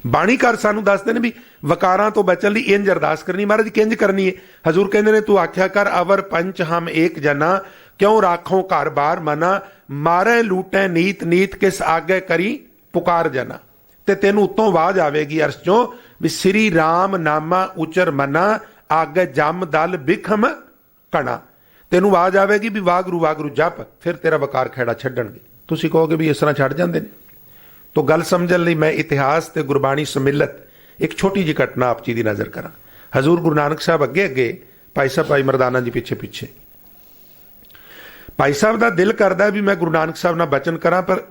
ਬਾਣੀਕਾਰ ਸਾਨੂੰ ਦੱਸਦੇ ਨੇ ਵੀ ਵਕਾਰਾਂ ਤੋਂ ਬਚਣ ਲਈ ਇੰਜ ਅਰਦਾਸ ਕਰਨੀ। ਮਹਾਰਾਜ ਕਿੰਜ ਕਰਨੀ ਹੈ? ਹਜ਼ੂਰ ਕਹਿੰਦੇ ਨੇ ਤੂੰ ਆਖਿਆ ਕਰ ਅਵਰ ਪੰਚ ਹਮ ਏਕ ਜਨਾ ਕਿਉਂ ਰਾਖੋਂ ਘਰ ਬਾਰ ਮਨਾ ਮਾਰੇ ਲੂਟੇ ਨੀਤ ਨੀਤ ਕਿਸ ਆਗੇ ਕਰੀ ਪੁਕਾਰ ਜਨਾ। ਤੇ ਤੈਨੂੰ ਉੱਤੋਂ ਆਵਾਜ਼ ਆਵੇਗੀ ਅਰਸ਼ ਚੋਂ ਵੀ ਸ੍ਰੀ ਰਾਮ ਨਾਮਾ ਉਚਰ ਮਨਾ ਆਗੇ ਜਮ ਦਲ ਬਿਖਮ ਕਣਾ। ਤੈਨੂੰ ਆਵਾਜ਼ ਆਵੇਗੀ ਵੀ ਵਾਗਰੂ ਜਪ, ਫਿਰ ਤੇਰਾ ਵਕਾਰ ਖੇੜਾ ਛੱਡਣਗੇ। ਤੁਸੀਂ ਕਹੋਗੇ ਵੀ ਇਸ ਤਰ੍ਹਾਂ ਛੱਡ ਜਾਂਦੇ ਨੇ। तो गल समझण लई मैं इतिहास ते गुरबाणी सम्मिलित एक छोटी जी घटना आप जी की नज़र करा। हजूर गुरु नानक साहब अगे अगे, भाई साहब भाई मरदाना जी पिछे पिछे। भाई साहब का दिल करता भी मैं गुरु नानक साहब नाल बचन करा, पर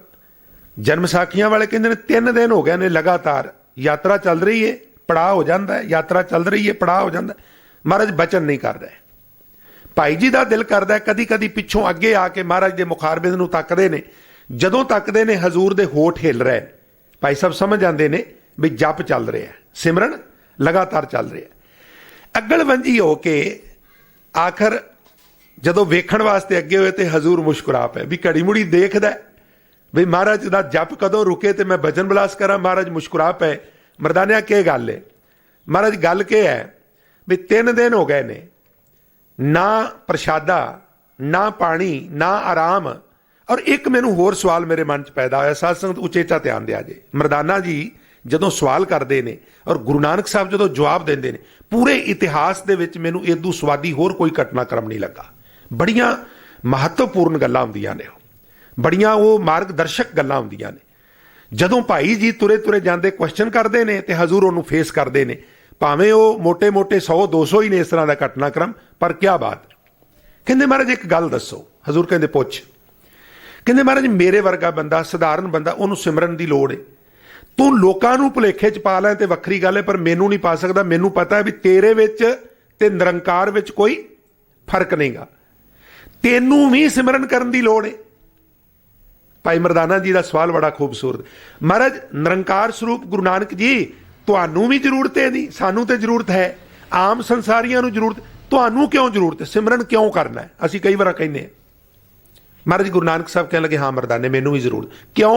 जन्म साखियां वाले कहते हैं 3 दिन हो गए ने लगातार यात्रा चल रही है, पड़ाव हो जाता है, यात्रा चल रही है, पड़ाव हो जाता है, महाराज बचन नहीं कर रहे। भाई जी का दिल करता है कदी कदी पिछों अगे आके महाराज के मुखारबिंद नूं तकदे ने। ਜਦੋਂ ਤੱਕਦੇ ਨੇ ਹਜ਼ੂਰ ਦੇ ਹੋਠ ਹਿੱਲ ਰਹੇ। ਭਾਈ ਸਾਹਿਬ ਸਮਝ ਜਾਂਦੇ ਨੇ ਵੀ ਜਪ ਚੱਲ ਰਿਹਾ, ਸਿਮਰਨ ਲਗਾਤਾਰ ਚੱਲ ਰਿਹਾ। ਅੱਗਲਵੰਜੀ ਹੋ ਕੇ ਆਖਰ ਜਦੋਂ ਵੇਖਣ ਵਾਸਤੇ ਅੱਗੇ ਹੋਏ ਤੇ ਹਜ਼ੂਰ ਮੁਸਕਰਾ ਪਏ ਵੀ ਘੜੀ ਮੁੜੀ ਦੇਖਦਾ ਵੀ ਮਹਾਰਾਜ ਦਾ ਜਪ ਕਦੋਂ ਰੁਕੇ ਤੇ ਮੈਂ ਭਜਨ ਬਿਲਾਸ ਕਰਾਂ। ਮਹਾਰਾਜ ਮੁਸਕਰਾ ਪਏ। ਮਰਦਾਨਿਆ ਕੀ ਗੱਲ ਹੈ? ਮਹਾਰਾਜ ਗੱਲ ਕੀ ਹੈ ਵੀ 3 ਦਿਨ ਹੋ ਗਏ ਨੇ, ਨਾ ਪ੍ਰਸ਼ਾਦਾ ਨਾ ਪਾਣੀ ਨਾ ਆਰਾਮ। और एक मैनू होर सवाल मेरे मन च पैदा होया, साध संगत उचेचा ध्यान दिया जे। मरदाना जी जदों सवाल करते हैं और गुरु नानक साहब जदों जवाब देंदे ने, पूरे इतिहास दे विच मैनू इदू स्वादी होर कोई घटनाक्रम नहीं लगा। बड़ियां महत्वपूर्ण गल्लां हुंदियां ने, बड़ियां वो मार्गदर्शक गल्लां हुंदियां ने। जदों भाई जी तुरे तुरे जांदे क्वेश्चन करते हैं तो हजूर उन्होंने फेस करते हैं, भावें वो मोटे मोटे 100-200 ही ने इस तरह का घटनाक्रम। पर क्या बात कहते महाराज एक गल दसो। हजूर कहते पुछ। ਕਹਿੰਦੇ ਮਹਾਰਾਜ ਮੇਰੇ ਵਰਗਾ ਬੰਦਾ, ਸਧਾਰਨ ਬੰਦਾ, ਉਹਨੂੰ ਸਿਮਰਨ ਦੀ ਲੋੜ ਹੈ। ਤੂੰ ਲੋਕਾਂ ਨੂੰ ਭੁਲੇਖੇ ਚ ਪਾ ਲੈ ਤੇ ਵੱਖਰੀ ਗੱਲ ਹੈ, ਪਰ ਮੈਨੂੰ ਨਹੀਂ ਪਾ ਸਕਦਾ। ਮੈਨੂੰ ਪਤਾ ਹੈ ਵੀ ਤੇਰੇ ਵਿੱਚ ਤੇ ਨਿਰੰਕਾਰ ਵਿੱਚ ਕੋਈ ਫਰਕ ਨਹੀਂਗਾ। ਤੈਨੂੰ ਵੀ ਸਿਮਰਨ ਕਰਨ ਦੀ ਲੋੜ ਹੈ। ਭਾਈ ਮਰਦਾਨਾ ਜੀ ਦਾ ਸਵਾਲ ਬੜਾ ਖੂਬਸੂਰਤ। ਮਹਾਰਾਜ ਨਿਰੰਕਾਰ ਸਰੂਪ ਗੁਰੂ ਨਾਨਕ ਜੀ ਤੁਹਾਨੂੰ ਵੀ ਜ਼ਰੂਰਤ ਹੈ ਦੀ, ਸਾਨੂੰ ਤੇ ਜ਼ਰੂਰਤ ਹੈ, ਆਮ ਸੰਸਾਰੀਆਂ ਨੂੰ ਜ਼ਰੂਰਤ, ਤੁਹਾਨੂੰ ਕਿਉਂ ਜ਼ਰੂਰਤ ਹੈ? ਸਿਮਰਨ ਕਿਉਂ ਕਰਨਾ ਹੈ? ਅਸੀਂ ਕਈ ਵਾਰ ਕਹਿੰਦੇ ਹਾਂ। महाराज गुरु नानक साहब कहने लगे हाँ मरदाने मैनू भी जरूरत। क्यों?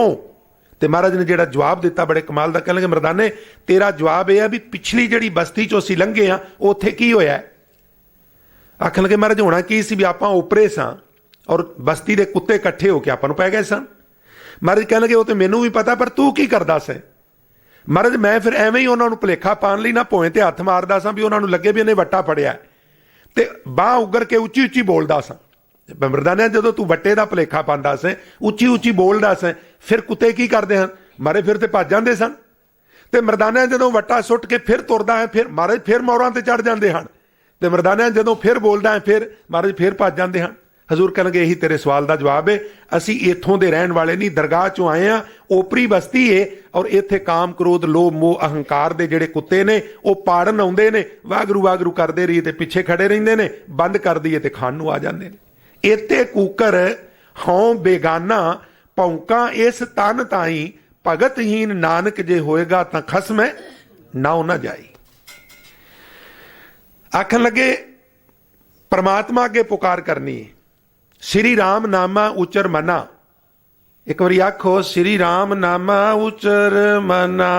तो महाराज ने जो जवाब दिता बड़े कमाल का, कहने लगे मरदाने तेरा जवाब यह है भी पिछली जी बस्ती चो असीं लंघे हाँ उत्थे की होया है? आखन लगे महाराज होना की सी भी आपां उपरे सां और बस्ती के कुत्ते इकट्ठे होकर आपां नूं पै गए सन। महाराज कहने लगे वो तो मैनू भी पता, पर तू की करदा सी? महाराज मैं फिर एवें ही उन्होंने भुलेखा पाने लई ना भोएं ते हत्थ मारदा सां भी उन्होंने लगे भी इन्हें वट्टा फड़िया ते बांह उगर के उच्ची उच्ची बोलदा सां। मरदाने जो तू वट्टे का भुलेखा पांदा से, उच्ची उच्ची बोलदा से, फिर कुत्ते की करते हैं? मारे फिर तो भज जाते सन। तो मरदाने जो वट्टा सुट के फिर तुरदा है, फिर महाराज फिर मोरां ते चढ़ जाते हैं। तो मरदाने जो फिर बोलदा है फिर महाराज फिर भज जाते हैं। हजूर कहणगे यही तेरे सवाल का जवाब है। असी इत्थों के रहने वाले नहीं, दरगाह चों आए हैं, ओपरी बस्ती है और इत्थे काम क्रोध लोभ मोह अहंकार के जिहड़े कुत्ते ने वो पाड़न आउंदे ने, वागरू करते रहिए ते पिछे खड़े रहिंदे ने, बंद कर दईए ते खाण नूं आ जांदे ने। इते कूकर हों बेगाना भौंका इस तन ताई भगतहीन नानक जे होएगा तां खसम ना ना जाई। आखन लगे परमात्मा अगे पुकार करनी है, श्री राम नामा उचर मना। एक बारी आखो श्री राम नामा उचर मना,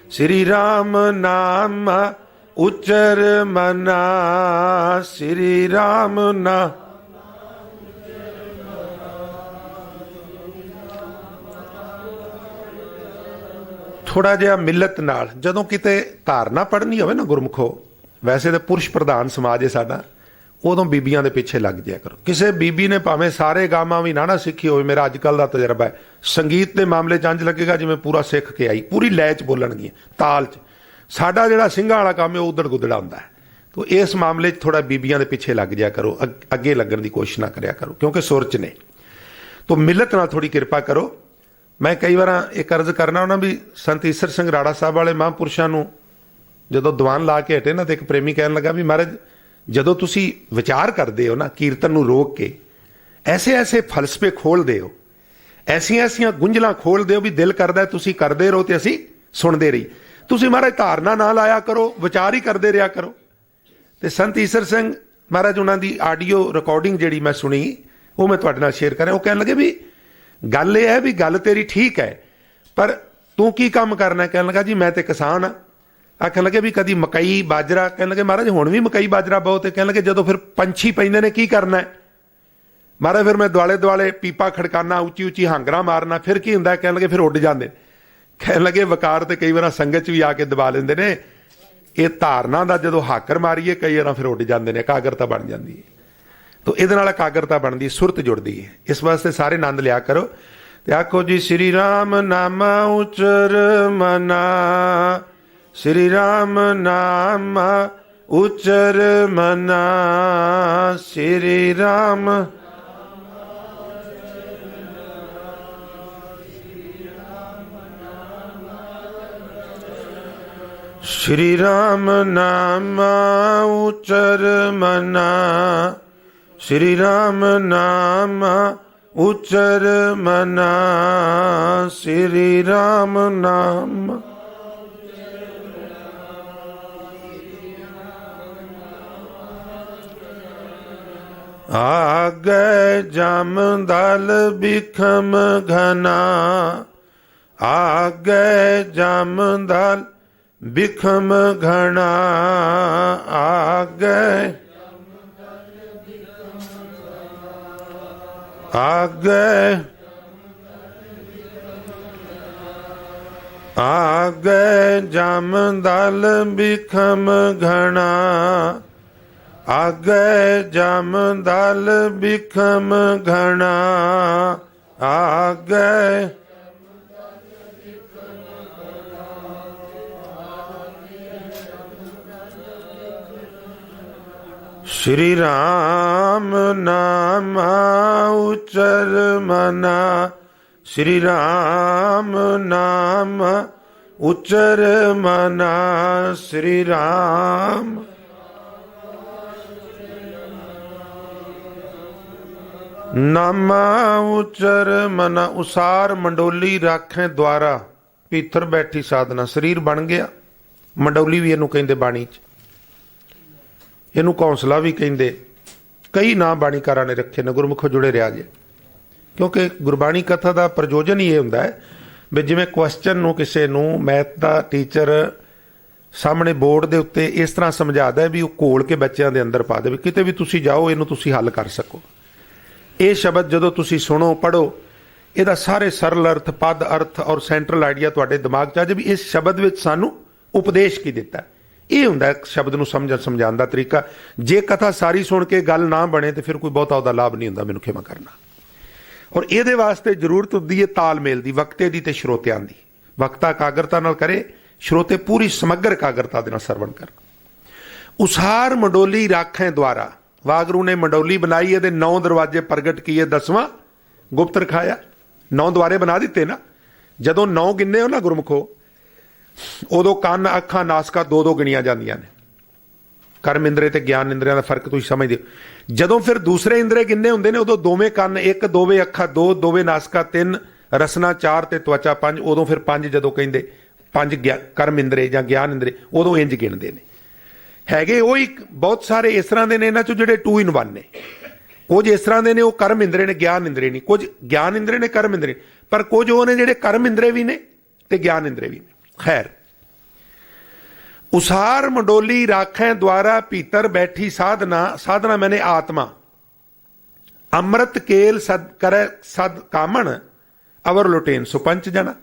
श्री राम नामा उचर मना, श्री राम ना। थोड़ा जिहा मिलत नाल जदों किते धारना पढ़नी होवे ना गुरमुखो, वैसे तो पुरुष प्रधान समाज है साडा, उदों बीबियां दे पिछे लग जाया करो। किसी बीबी ने भावें सारे गावां भी ना सीखी होवे, मेरा अजकल का तजर्बा है, संगीत के मामले च इंज लगेगा जिवें पूरा सिख के आई, पूरी लय च बोलणगियां, ताल च। साडा जिहड़ा ਸਿੰਘਾਂ वाला काम है उधड़ गुदड़ा हुंदा है। तो इस मामले 'ਚ थोड़ा बीबियां ਦੇ ਪਿੱਛੇ ਲੱਗ ਜਾ ਕਰੋ, ਅੱਗੇ ਲੱਗਣ ਦੀ ਕੋਸ਼ਿਸ਼ ਨਾ ਕਰਿਆ ਕਰੋ, ਕਿਉਂਕਿ ਸੁਰ 'ਚ ਨੇ। तो ਮਿਲਤ ਨਾਲ ਥੋੜੀ ਕਿਰਪਾ ਕਰੋ। ਮੈਂ ਕਈ ਵਾਰ ਇੱਕ ਅਰਜ਼ ਕਰਨਾ ਉਹਨਾਂ ਵੀ ਸੰਤ ਈਸਰ ਸਿੰਘ ਰਾੜਾ ਸਾਹਿਬ ਵਾਲੇ ਮਹਾਂਪੁਰਸ਼ਾਂ ਨੂੰ ਜਦੋਂ ਦੀਵਾਨ ਲਾ ਕੇ ਹਟੇ ਨਾ, ਤੇ ਇੱਕ ਪ੍ਰੇਮੀ ਕਹਿਣ ਲੱਗਾ ਵੀ ਮਹਾਰਾਜ ਜਦੋਂ ਤੁਸੀਂ ਵਿਚਾਰ ਕਰਦੇ ਹੋ ਨਾ ਕੀਰਤਨ ਨੂੰ ਰੋਕ ਕੇ, ਐਸੇ ਐਸੇ ਫਲਸਫੇ ਖੋਲਦੇ ਹੋ, ਐਸੀਆਂ ਐਸੀਆਂ ਗੁੰਝਲਾਂ ਖੋਲਦੇ ਹੋ ਵੀ ਦਿਲ ਕਰਦਾ ਤੁਸੀਂ ਕਰਦੇ ਰਹੋ ਤੇ ਅਸੀਂ ਸੁਣਦੇ ਰਹੀ। ਤੁਸੀਂ ਮਹਾਰਾਜ ਧਾਰਨਾ ਨਾ ਲਾਇਆ ਕਰੋ, ਵਿਚਾਰ ਹੀ ਕਰਦੇ ਰਿਹਾ ਕਰੋ। ਤੇ ਸੰਤ ਈਸਰ ਸਿੰਘ ਮਹਾਰਾਜ ਉਹਨਾਂ ਦੀ ਆਡੀਓ ਰਿਕਾਰਡਿੰਗ ਜਿਹੜੀ ਮੈਂ ਸੁਣੀ ਉਹ ਮੈਂ ਤੁਹਾਡੇ ਨਾਲ ਸ਼ੇਅਰ ਕਰਾਂ। ਉਹ ਕਹਿਣ ਲੱਗੇ ਵੀ ਗੱਲ ਇਹ ਹੈ ਵੀ ਗੱਲ ਤੇਰੀ ਠੀਕ ਹੈ, ਪਰ ਤੂੰ ਕੀ ਕੰਮ ਕਰਨਾ? ਕਹਿਣ ਲੱਗਾ ਜੀ ਮੈਂ ਤੇ ਕਿਸਾਨ ਆ। ਆਖਣ ਲੱਗੇ ਵੀ ਕਦੀ ਮਕਈ ਬਾਜਰਾ? ਕਹਿਣ ਲੱਗੇ ਮਹਾਰਾਜ ਹੁਣ ਵੀ ਮਕਈ ਬਾਜਰਾ ਬਹੁਤ ਹੈ। ਕਹਿਣ ਲੱਗੇ ਜਦੋਂ ਫਿਰ ਪੰਛੀ ਪੈਂਦੇ ਨੇ ਕੀ ਕਰਨਾ ਹੈ? ਮਹਾਰਾਜ ਫਿਰ ਮੈਂ ਦੁਆਲੇ ਦੁਆਲੇ ਪੀਪਾ ਖੜਕਾਨਾ, ਉੱਚੀ ਉੱਚੀ ਹਾਂਗਰਾ ਮਾਰਨਾ, ਫਿਰ ਕੀ ਹੁੰਦਾ? ਕਹਿਣ ਲੱਗੇ ਫਿਰ ਉੱਡ ਜਾਂਦੇ। ਕਹਿਣ ਲੱਗੇ ਵਕਾਰ ਤੇ ਕਈ ਵਾਰ ਸੰਗਤ 'ਚ ਵੀ ਆ ਕੇ ਦਬਾ ਲੈਂਦੇ ਨੇ। ਇਹ ਧਾਰਨਾ ਦਾ ਜਦੋਂ ਹਾਕਰ ਮਾਰੀਏ ਕਈ ਵਾਰ ਫਿਰ ਉੱਡ ਜਾਂਦੇ ਨੇ, ਇਕਾਗਰਤਾ ਬਣ ਜਾਂਦੀ ਹੈ। ਤੋ ਇਹਦੇ ਨਾਲ ਇਕਾਗਰਤਾ ਬਣਦੀ, ਸੁਰਤ ਜੁੜਦੀ ਹੈ। ਇਸ ਵਾਸਤੇ ਸਾਰੇ ਆਨੰਦ ਲਿਆ ਕਰੋ ਤੇ ਆਖੋ ਜੀ ਸ੍ਰੀ ਰਾਮ ਨਾਮ ਉਚਰ ਮਨਾ, ਸ੍ਰੀ ਰਾਮ ਨਾਮ ਉਚਰ ਮਨਾ, ਸ੍ਰੀ ਰਾਮ श्री राम नाम उचर मना, श्री राम नाम उचर मना, श्री राम नाम आगे जम दल बिखम घना, आगे जम दल बिखम घना, आगे आगे आगे जम दल बिखम घना, आगे जम दल बिखम घना, आगे श्री राम नाम उचर मना, श्री राम नाम उचर मना, श्री राम नाम उचर मना। उसार मंडोली राखें द्वारा भीतर बैठी साधना। शरीर बन गया, मंडोली भी इहनूं कहिंदे बाणी च, ਇਹਨੂੰ ਕੌਂਸਲਾ ਵੀ ਕਹਿੰਦੇ। ਕਈ ਨਾਂ ਬਾਣੀਕਾਰਾਂ ਨੇ ਰੱਖੇ ਨੇ, ਗੁਰਮੁਖੋਂ ਜੁੜੇ ਰਿਹਾ ਜੇ। ਕਿਉਂਕਿ ਗੁਰਬਾਣੀ ਕਥਾ ਦਾ ਪ੍ਰਯੋਜਨ ਹੀ ਇਹ ਹੁੰਦਾ ਹੈ ਵੀ ਜਿਵੇਂ ਕੁਐਸਚਨ ਨੂੰ ਕਿਸੇ ਨੂੰ ਮੈਥ ਦਾ ਟੀਚਰ ਸਾਹਮਣੇ ਬੋਰਡ ਦੇ ਉੱਤੇ ਇਸ ਤਰ੍ਹਾਂ ਸਮਝਾਦਾ ਵੀ ਉਹ ਘੋਲ ਕੇ ਬੱਚਿਆਂ ਦੇ ਅੰਦਰ ਪਾ ਦੇਵੇ, ਕਿਤੇ ਵੀ ਤੁਸੀਂ ਜਾਓ ਇਹਨੂੰ ਤੁਸੀਂ ਹੱਲ ਕਰ ਸਕੋ। ਇਹ ਸ਼ਬਦ ਜਦੋਂ ਤੁਸੀਂ ਸੁਣੋ ਪੜ੍ਹੋ, ਇਹਦਾ ਸਾਰੇ ਸਰਲ ਅਰਥ, ਪਦ ਅਰਥ ਔਰ ਸੈਂਟਰਲ ਆਈਡੀਆ ਤੁਹਾਡੇ ਦਿਮਾਗ 'ਚ ਆ ਜਾਵੇ ਵੀ ਇਸ ਸ਼ਬਦ ਵਿੱਚ ਸਾਨੂੰ ਉਪਦੇਸ਼ ਕੀ ਦਿੱਤਾ। ਇਹ ਹੁੰਦਾ ਸ਼ਬਦ ਨੂੰ ਸਮਝਾਉਣ ਦਾ ਤਰੀਕਾ। ਜੇ ਕਥਾ ਸਾਰੀ ਸੁਣ ਕੇ ਗੱਲ ਨਾ ਬਣੇ ਤੇ ਫਿਰ ਕੋਈ ਬਹੁਤਾ ਉਹਦਾ ਲਾਭ ਨਹੀਂ ਹੁੰਦਾ, ਮੈਨੂੰ ਖਿਮਾ ਕਰਨਾ। ਔਰ ਇਹਦੇ ਵਾਸਤੇ ਜ਼ਰੂਰਤ ਹੁੰਦੀ ਹੈ ਤਾਲਮੇਲ ਦੀ, ਵਕਤੇ ਦੀ ਤੇ ਸਰੋਤਿਆਂ ਦੀ। ਵਕਤਾ ਇਕਾਗਰਤਾ ਨਾਲ ਕਰੇ, ਸਰੋਤੇ ਪੂਰੀ ਸਮਗਰ ਇਕਾਗਰਤਾ ਦੇ ਨਾਲ ਸਰਵਣ ਕਰਨ। ਉਸਾਰ ਮੰਡੋਲੀ ਰਾਖੇ ਦੁਆਰਾ, ਵਾਗਰੂ ਨੇ ਮੰਡੋਲੀ ਬਣਾਈ, ਇਹਦੇ 9 ਦਰਵਾਜ਼ੇ ਪ੍ਰਗਟ ਕੀਏ, 10ਵਾਂ ਗੁਪਤ ਰਖਾਇਆ। 9 ਦੁਆਰੇ ਬਣਾ ਦਿੱਤੇ ਨਾ। ਜਦੋਂ 9 ਗਿਣਨੇ ਹੋ ਨਾ ਗੁਰਮੁਖੋ, ਉਦੋਂ ਕੰਨ, ਅੱਖਾਂ, ਨਾਸਕਾਂ 2-2 ਗਿਣੀਆਂ ਜਾਂਦੀਆਂ ਨੇ। ਕਰਮ ਇੰਦਰੇ ਤੇ ਗਿਆਨ ਇੰਦਰਿਆਂ ਦਾ ਫਰਕ ਤੁਸੀਂ ਸਮਝਦੇ ਹੋ। ਜਦੋਂ ਫਿਰ ਦੂਸਰੇ ਇੰਦਰੇ ਗਿਣਨੇ ਹੁੰਦੇ ਨੇ, ਉਦੋਂ 2ਵੇਂ ਕੰਨ 1, 2ਵੇਂ ਅੱਖਾਂ 2, 2ਵੇਂ ਨਾਸਕਾਂ 3, ਰਸਨਾ 4 ਤੇ ਤਵਚਾ 5। ਉਦੋਂ ਫਿਰ 5 ਜਦੋਂ ਕਹਿੰਦੇ 5 ਕਰਮ ਇੰਦਰੇ ਜਾਂ ਗਿਆਨ ਇੰਦਰੇ, ਉਦੋਂ ਇੰਜ ਗਿਣਦੇ ਨੇ। ਹੈਗੇ ਉਹ ਹੀ ਬਹੁਤ ਸਾਰੇ ਇਸ ਤਰ੍ਹਾਂ ਦੇ ਨੇ ਇਹਨਾਂ 'ਚੋਂ ਜਿਹੜੇ 2 in 1 ਨੇ। ਕੁਝ ਇਸ ਤਰ੍ਹਾਂ ਦੇ ਨੇ ਉਹ ਕਰਮ ਇੰਦਰੇ ਨੇ, ਗਿਆਨ ਇੰਦਰੇ ਨਹੀਂ। ਕੁਝ ਗਿਆਨ ਇੰਦਰੇ ਨੇ, ਕਰਮ ਇੰਦਰੇ, ਪਰ ਕੁਝ ਉਹ ਨੇ ਜਿਹੜੇ ਕਰਮ ਇੰਦਰੇ ਵੀ ਨੇ ਤੇ ਗਿਆਨ ਇੰਦਰੇ ਵੀ ਨੇ। खैर, उसार मंडोली राखें द्वारा भीतर बैठी साधना, साधना मैंने आत्मा, अमृत केल सद करे सद कामण अवर लुटेन सुपंच जना।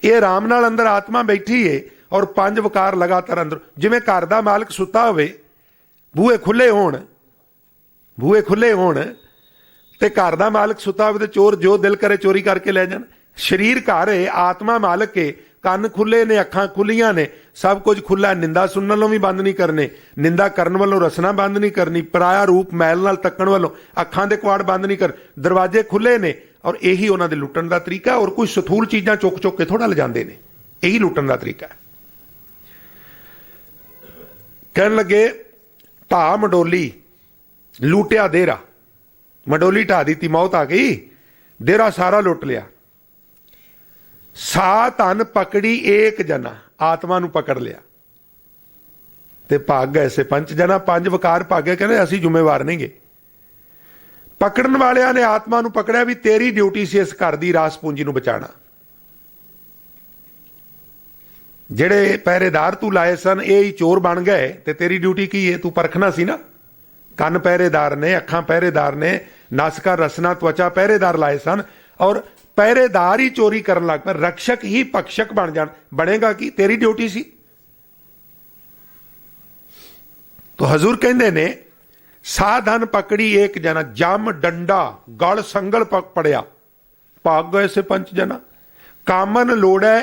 ये आराम नाल अंदर आत्मा बैठी है और 5 वकार लगातार अंदर, जिवें घर दा मालक सुता होवे, बूहे खुले होण, बूहे खुले होण ते घर दा मालक सुता होवे ते चोर जो दिल करे चोरी करके ले जाण। शरीर घर है, आत्मा मालक है, ਕੰਨ ਖੁੱਲੇ ਨੇ, ਅੱਖਾਂ ਖੁੱਲੀਆਂ ਨੇ, सब कुछ खुला है, निंदा सुनने वालों भी बंद नहीं करने, निंदा करने वालों रसना बंद नहीं करनी, पराया रूप मैल नाल तकण वालों अखां दे कुआड़ बंद नहीं कर, दरवाजे खुले ने। और यही उन्हां दे लुट्टण दा तरीका। और कुछ सथूल चीज़ां चुक चुक के थोड़ा लिजांदे ने, यही लुट्टण दा तरीका है। कहण लगे ढा मंडोली लूटिया देरा, मंडोली ढा दी, मौत आ गई, देरा सारा लुट लिया। सा धन पकड़ी एक जना, आत्मा नूं पकड़ लिया ते भाग गए से पंच जना, पंज वकार भागे, कहने असीं जुम्मेवार नहीं गे। पकड़न वालियां ने आत्मा नूं पकड़िया भी तेरी ड्यूटी सी इस घर दी रास पूंजी नूं बचाना। ਜਿਹੜੇ ਪਹਿਰੇਦਾਰ ਤੂੰ ਲਾਏ ਸਨ ਇਹ ਹੀ ਚੋਰ ਬਣ ਗਏ ਤੇ ਤੇਰੀ ਡਿਊਟੀ ਕੀ ਹੈ? ਤੂੰ ਪਰਖਣਾ ਸੀ ਨਾ। ਕੰਨ ਪਹਿਰੇਦਾਰ ਨੇ, ਅੱਖਾਂ ਪਹਿਰੇਦਾਰ ਨੇ, ਨਾਸਕਾ ਰਸਨਾ ਤਵਚਾ ਪਹਿਰੇਦਾਰ ਲਾਏ ਸਨ ਔਰ ਪਹਿਰੇਦਾਰ ਹੀ ਚੋਰੀ ਕਰਨ ਲੱਗ ਪਏ। ਰਕਸ਼ਕ ਹੀ ਪਕਸ਼ਕ ਬਣ ਜਾਣ, ਬਣੇਗਾ ਕੀ? ਤੇਰੀ ਡਿਊਟੀ ਸੀ। तो हजूर कहते ने साधन पकड़ी एक जना, जम डंडा गल संगल पड़िया, भाग गए से पंच जना। कामन लोड़े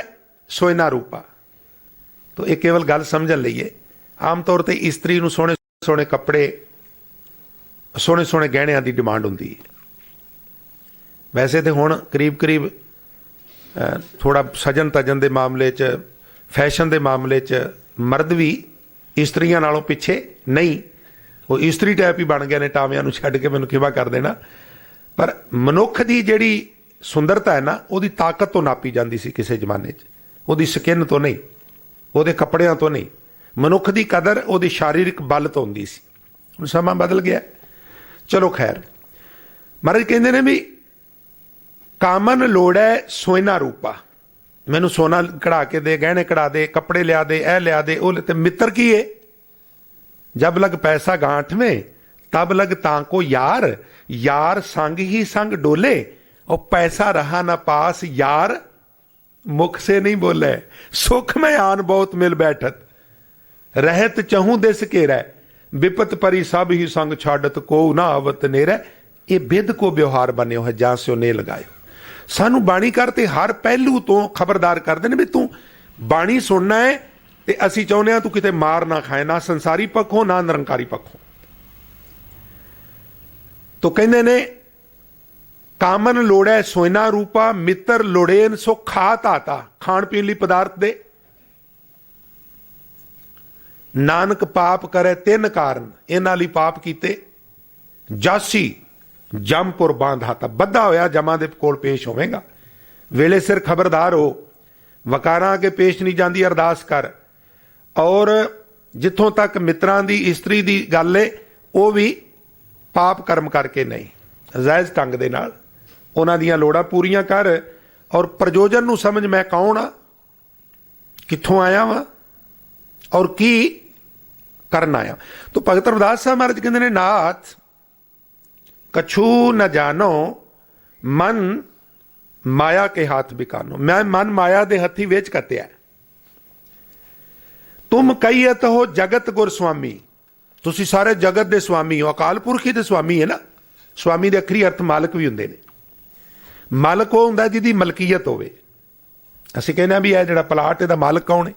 सोयना रूपा। तो ये केवल गल समझन लईए। आम तौर पर इस्त्री नूं सोहणे सोहणे कपड़े, सोहणे सोहणे गहणियां दी डिमांड हुंदी है। वैसे तो हुण करीब करीब थोड़ा सजन तजन के मामले च, फैशन के मामले च मर्द भी इस्त्रियां नालों पिछे नहीं। वो इस्त्री टाइप ही बन गए ने, टावियां नूं छड्ड के मैनूं खिमा कर देना। पर मनुख की जिहड़ी सुंदरता है ना, उहदी ताकत तो नापी जाती सी किसी जमाने च, उहदी स्किन तो नहीं, उहदे कपड़ियां तो नहीं। मनुख की कदर उहदी शारीरिक बल तो हुंदी सी। हुण समा बदल गया, चलो खैर। महाराज कहंदे ने भी कामन लोड़ै सोयना रूपा, मैनू सोना कढ़ा के दे, गहने कढ़ा दे, कपड़े लिया दे, ए लिया दे, वो ते मित्र की है? जब लग पैसा गांठ में तब लग ताको यार, यार संग ही संग डोले, और पैसा रहा ना पास यार मुख से नहीं बोले। सुख में आन बहुत मिल बैठत, रहत चहू दिस के रह, विपत परी सब ही संग छाड़त, को ना आवत नेरे। ये बिद को व्यवहार बने है, जहां से ने लगायो। सानू बाणी करते हर पहलू तो खबरदार करते हैं भी तू बाणी सुनना है ते असी चाहुंदे हां तू किते मार ना खाए, ना संसारी पक्षों ना निरंकारी पक्षों। तो कहंदे ने कामन लोड़े सोयना रूपा, मित्र लोड़ेन सो खात आता, खाण पीण लई पदार्थ दे। नानक पाप करे तिन कारण, इन्हां लई पाप कीते। जासी जमपुर बांधाता, बद्धा होया जमा दे कोल पेश होवेगा। वेले सिर खबरदार हो, वकारां अगे पेश नहीं जाती, अरदास कर। और जिथों तक मित्रां दी इस्त्री दी गल है, वो भी पाप कर्म करके नहीं, जायज़ ढंग दे नाल उन्हां दीयां लोड़ां पूरीआं कर। और प्रयोजन नूं समझ, मैं कौन आ, कित्थों आया वां और की करन आया। तो भगत रविदास साहब महाराज कहंदे ने नाथ कछु न जानो, मन माया के हाथ बिकानो। मैं मन माया दे हथी वेच कत्या। तुम कहीत हो जगत गुर स्वामी, तुसी सारे जगत दे स्वामी हो। अकाल पुरख ही दे स्वामी है ना। स्वामी दे अखरी अर्थ मालक भी हुंदे ने। मालक वो हुंदा जिहदी मलकीयत होवे। असीं कहने भी है जिहड़ा प्लाट इहदा मालक कौन है?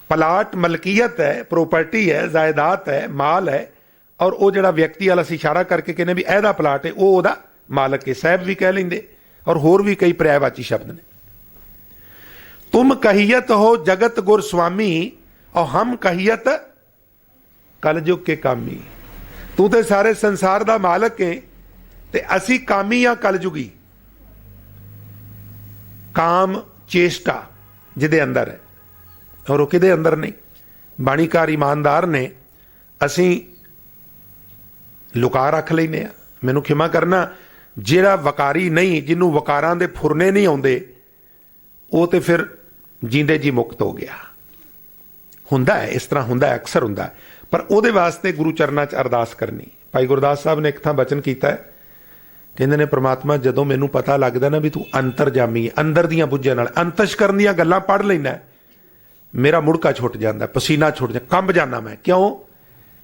प्लाट मलकीयत है, प्रॉपर्टी है, जायदाद है, माल है। और वो जिहड़ा व्यक्ति वाला असीं इशारा करके कहने भी एहदा प्लाट है, वो ओहदा मालक है। साहब भी कह लेंदे और होर भी कई पर्यायवाची शब्द ने। तुम कहियत हो जगत गुर स्वामी, और हम कहियत कलयुग के कामी। तू तो सारे संसार दा मालक है ते असी कामी या कलयुगी। काम चेष्टा जिदे अंदर है और वो किदे अंदर नहीं। बाणीकार ईमानदार ने असी लुका रख लेने। मैनू खिमा करना, जिहड़ा वकारी नहीं, जिन्हों वकारां दे फुरने नहीं आउंदे, वो तो फिर जींदे जी मुक्त हो गया। हुंदा है, इस तरह हुंदा है, अक्सर हुंदा है। पर उहदे वास्ते गुरु चरनां च अरदास करनी। भाई गुरदास साहब ने एक थां बचन कीता है, कहंदे ने परमात्मा जदों मैनू पता लगदा ना भी तू अंतरजामी है, अंदर दीयां बुझां नाल अंतशकरण दीयां गल्लां पढ़ लैना, मेरा मुड़का छुट जांदा, पसीना छुट जांदा, कंब जाना मैं। क्यों?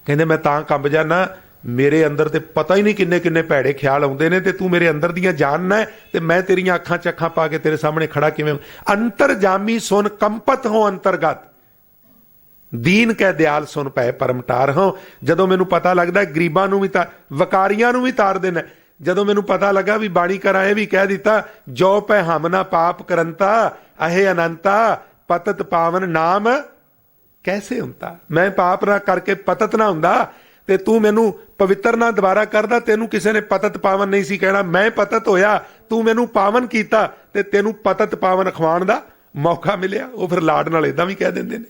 कहंदे मैं तां कंब जाना, मेरे अंदर ते पता ही नहीं किन्ने किन्ने भैड़े ख्याल आउंदे ने, ते तू मेरे अंदर दीयां जानना है, ते मैं तेरियां अखां च अखां पा के तेरे सामने खड़ा किवें। अंतरजामी सुन कंपत हो अंतरगत, ਦੀਨ ਕੈ ਦਿਆਲ ਸੁਨ ਪੈ ਪਰਮ ਟਾਰ ਹਾਂ। ਜਦੋਂ ਮੈਨੂੰ ਪਤਾ ਲੱਗਦਾ ਗਰੀਬਾਂ ਨੂੰ ਵੀ ਤਾਂ ਵਕਾਰੀਆਂ ਨੂੰ ਵੀ ਤਾਰ ਦੇਣਾ, ਜਦੋਂ ਮੈਨੂੰ ਪਤਾ ਲੱਗਾ ਵੀ ਬਾਣੀ ਕਰਾਂ ਇਹ ਵੀ ਕਹਿ ਦਿੱਤਾ ਜੋ ਪੈ ਹਮ ਨਾ ਪਾਪ ਕਰੰਤਾ ਅਹੇ ਅਨੰਤਾ ਪਤਤ ਪਾਵਨ ਨਾਮ ਕੈਸੇ ਹੁੰਦਾ। ਮੈਂ ਪਾਪ ਨਾ ਕਰਕੇ ਪਤਤ ਨਾ ਹੁੰਦਾ ਤੇ ਤੂੰ ਮੈਨੂੰ ਪਵਿੱਤਰ ਨਾ ਦੁਬਾਰਾ ਕਰਦਾ, ਤੈਨੂੰ ਕਿਸੇ ਨੇ ਪਤਤ ਪਾਵਨ ਨਹੀਂ ਸੀ ਕਹਿਣਾ। ਮੈਂ ਪਤਤ ਹੋਇਆ, ਤੂੰ ਮੈਨੂੰ ਪਾਵਨ ਕੀਤਾ ਤੇ ਤੈਨੂੰ ਪਤਤ ਪਾਵਨ ਅਖਵਾਉਣ ਦਾ ਮੌਕਾ ਮਿਲਿਆ। ਉਹ ਫਿਰ ਲਾਡ ਨਾਲ ਇਦਾਂ ਵੀ ਕਹਿ ਦਿੰਦੇ ਨੇ।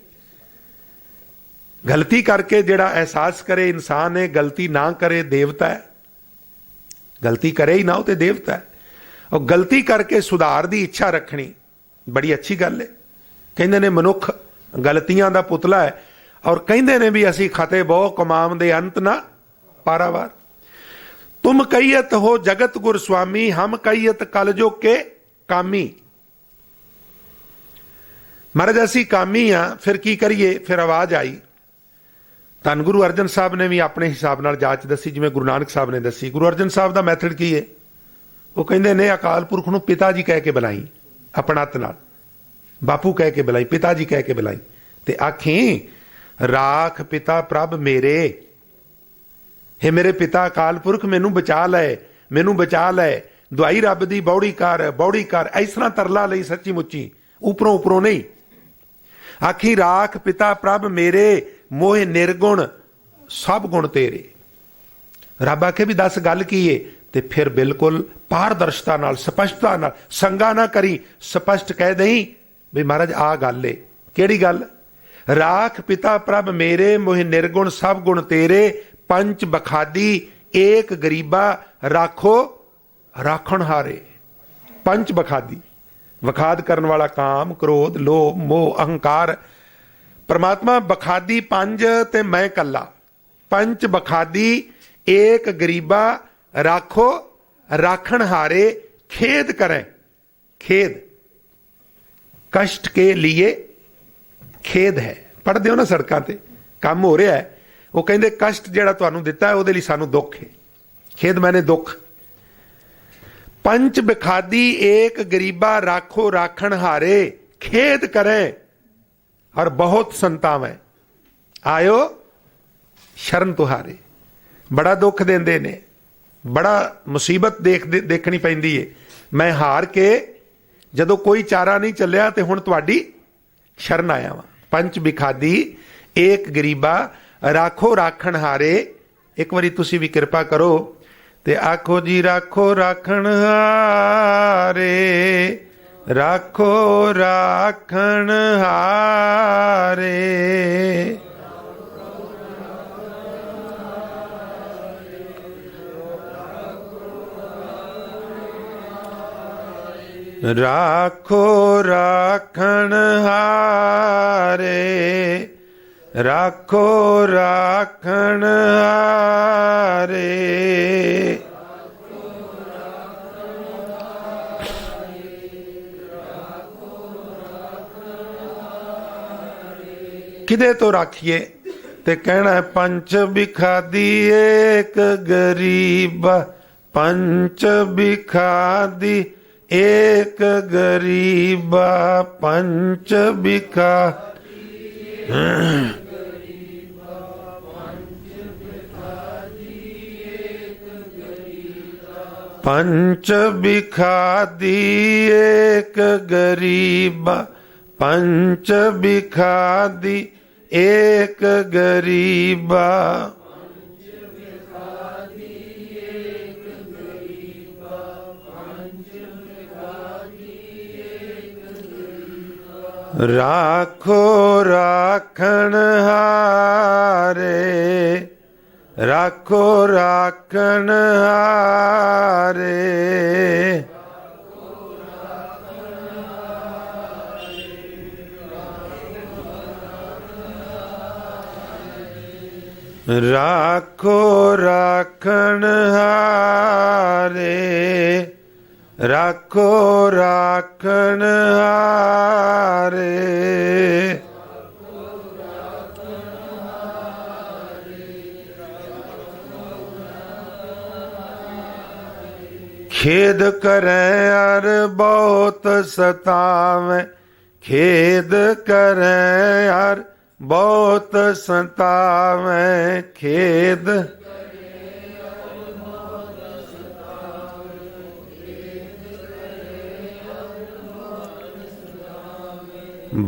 ਗਲਤੀ ਕਰਕੇ ਜਿਹੜਾ ਅਹਿਸਾਸ ਕਰੇ ਇਨਸਾਨ ਹੈ, ਗਲਤੀ ਨਾ ਕਰੇ ਦੇਵਤਾ ਹੈ। ਗਲਤੀ ਕਰੇ ਹੀ ਨਾ ਉਹ ਤੇ ਦੇਵਤਾ ਹੈ। ਉਹ ਗਲਤੀ ਕਰਕੇ ਸੁਧਾਰ ਦੀ ਇੱਛਾ ਰੱਖਣੀ ਬੜੀ ਅੱਛੀ ਗੱਲ ਹੈ। ਕਹਿੰਦੇ ਨੇ ਮਨੁੱਖ ਗਲਤੀਆਂ ਦਾ ਪੁਤਲਾ ਹੈ ਔਰ ਕਹਿੰਦੇ ਨੇ ਵੀ ਅਸੀਂ ਖਤੇ ਬਹੁ ਕਮਾਮ ਦੇ ਅੰਤ ਨਾ ਪਾਰਾਵਾਰ। ਤੁਮ ਕਹੀਅਤ ਹੋ ਜਗਤ ਗੁਰ ਸੁਆਮੀ ਹਮ ਕਹੀਅਤ ਕਲਜੋ ਕੇ ਕਾਮੀ। ਮਹਾਰਾਜ ਅਸੀਂ ਕਾਮੀ ਆ, ਫਿਰ ਕੀ ਕਰੀਏ। ਫਿਰ ਆਵਾਜ਼ ਆਈ। ਧੰਨ ਗੁਰੂ ਅਰਜਨ ਸਾਹਿਬ ਨੇ ਵੀ ਆਪਣੇ ਹਿਸਾਬ ਨਾਲ ਜਾਂਚ ਦੱਸੀ, ਜਿਵੇਂ ਗੁਰੂ ਨਾਨਕ ਸਾਹਿਬ ਨੇ ਦੱਸੀ। ਗੁਰੂ ਅਰਜਨ ਸਾਹਿਬ ਦਾ ਮੈਥਡ ਕੀ ਹੈ? ਉਹ ਕਹਿੰਦੇ ਨੇ ਅਕਾਲ ਪੁਰਖ ਨੂੰ ਪਿਤਾ ਜੀ ਕਹਿ ਕੇ ਬੁਲਾਈ, ਆਪਣਤ ਨਾਲ ਬਾਪੂ ਕਹਿ ਕੇ ਬੁਲਾਈ, ਪਿਤਾ ਜੀ ਕਹਿ ਕੇ ਬੁਲਾਈ ਤੇ ਆਖੀ ਰਾਖ ਪਿਤਾ ਪ੍ਰਭ ਮੇਰੇ। हे ਮੇਰੇ ਪਿਤਾ ਅਕਾਲ ਪੁਰਖ ਮੈਨੂੰ ਬਚਾ ਲੈ, ਮੈਨੂੰ ਬਚਾ ਲੈ, ਦੁਆਈ ਰੱਬ ਦੀ ਬੌੜੀ ਕਰ, ਬੌੜੀ ਕਰ। ਇਸ ਤਰ੍ਹਾਂ ਤਰਲਾ ਲਈ ਸੱਚੀ ਮੁੱਚੀ, ਉਪਰੋਂ ਉਪਰੋਂ ਨਹੀਂ। ਆਖੀ ਰਾਖ ਪਿਤਾ ਪ੍ਰਭ ਮੇਰੇ ਮੋਹ ਨਿਰਗੁਣ ਸਭ ਗੁਣ ਤੇਰੇ। ਰੱਬ ਆਖੇ ਵੀ ਦੱਸ ਗੱਲ ਕੀ ਏ, ਤੇ ਫਿਰ ਬਿਲਕੁਲ ਪਾਰਦਰਸ਼ਤਾ ਨਾਲ ਸਪਸ਼ਟਤਾ ਨਾਲ, ਸੰਗਾ ਨਾ ਕਰੀ, ਸਪਸ਼ਟ ਕਹਿ ਦਈ ਵੀ ਮਹਾਰਾਜ ਆ ਗੱਲ ਏ। ਕਿਹੜੀ ਗੱਲ? ਰਾਖ ਪਿਤਾ ਪ੍ਰਭ ਮੇਰੇ ਮੋਹ ਨਿਰਗੁਣ ਸਭ ਗੁਣ ਤੇਰੇ ਪੰਚ ਬਖਾਦੀ ਏਕ ਗਰੀਬਾ ਰਾਖੋ ਰਾਖਣ ਹਾਰੇ। ਪੰਚ ਬਖਾਦੀ, ਵਖਾਦ ਕਰਨ ਵਾਲਾ ਕਾਮ, ਕ੍ਰੋਧ, ਲੋਭ, ਮੋਹ, ਅਹੰਕਾਰ। परमात्मा बखादी पंज ते मैं कला। पंच बखादी एक गरीबा राखो राखण हारे खेद करें। खेद कष्ट के लिए खेद है। पढ़ते हो ना सड़कों ते काम हो रहा है, वो कहते कष्ट जिहड़ा तुहानूं दिता है उहदे लई सानूं दुख है। खेद मैंने दुख। पंच बखादी एक गरीबा राखो राखण हारे खेद करें और बहुत संतावें आयो शरण तुहारे। बड़ा दुख देंदे ने, बड़ा मुसीबत देखनी पैंदी है। मैं हार के जदों कोई चारा नहीं चलिया तो हुण तुहाडी शरण आया वां। पंच बिखादी एक गरीबा राखो राखण हारे। एक बारी तुसी भी कृपा करो ते आखो जी राखो राखण हारे, राखो राखण हारे। राखो राखण हारे, राखो राखण हारे। किदे तो राखिए ते कहना है पंच बिखादी एक गरीब। पंच बिखादी एक गरीब। पंच बिखा पंच बिखादी एक गरीब। पंच बिखादी एक गरीबा। राखो राखण हारे, राखो राखण हारे। राखो राखण हारे, राखो राखण हारे। खेद करें अर बहुत सतावें, खेद करें अर बहुत सतावै खेद।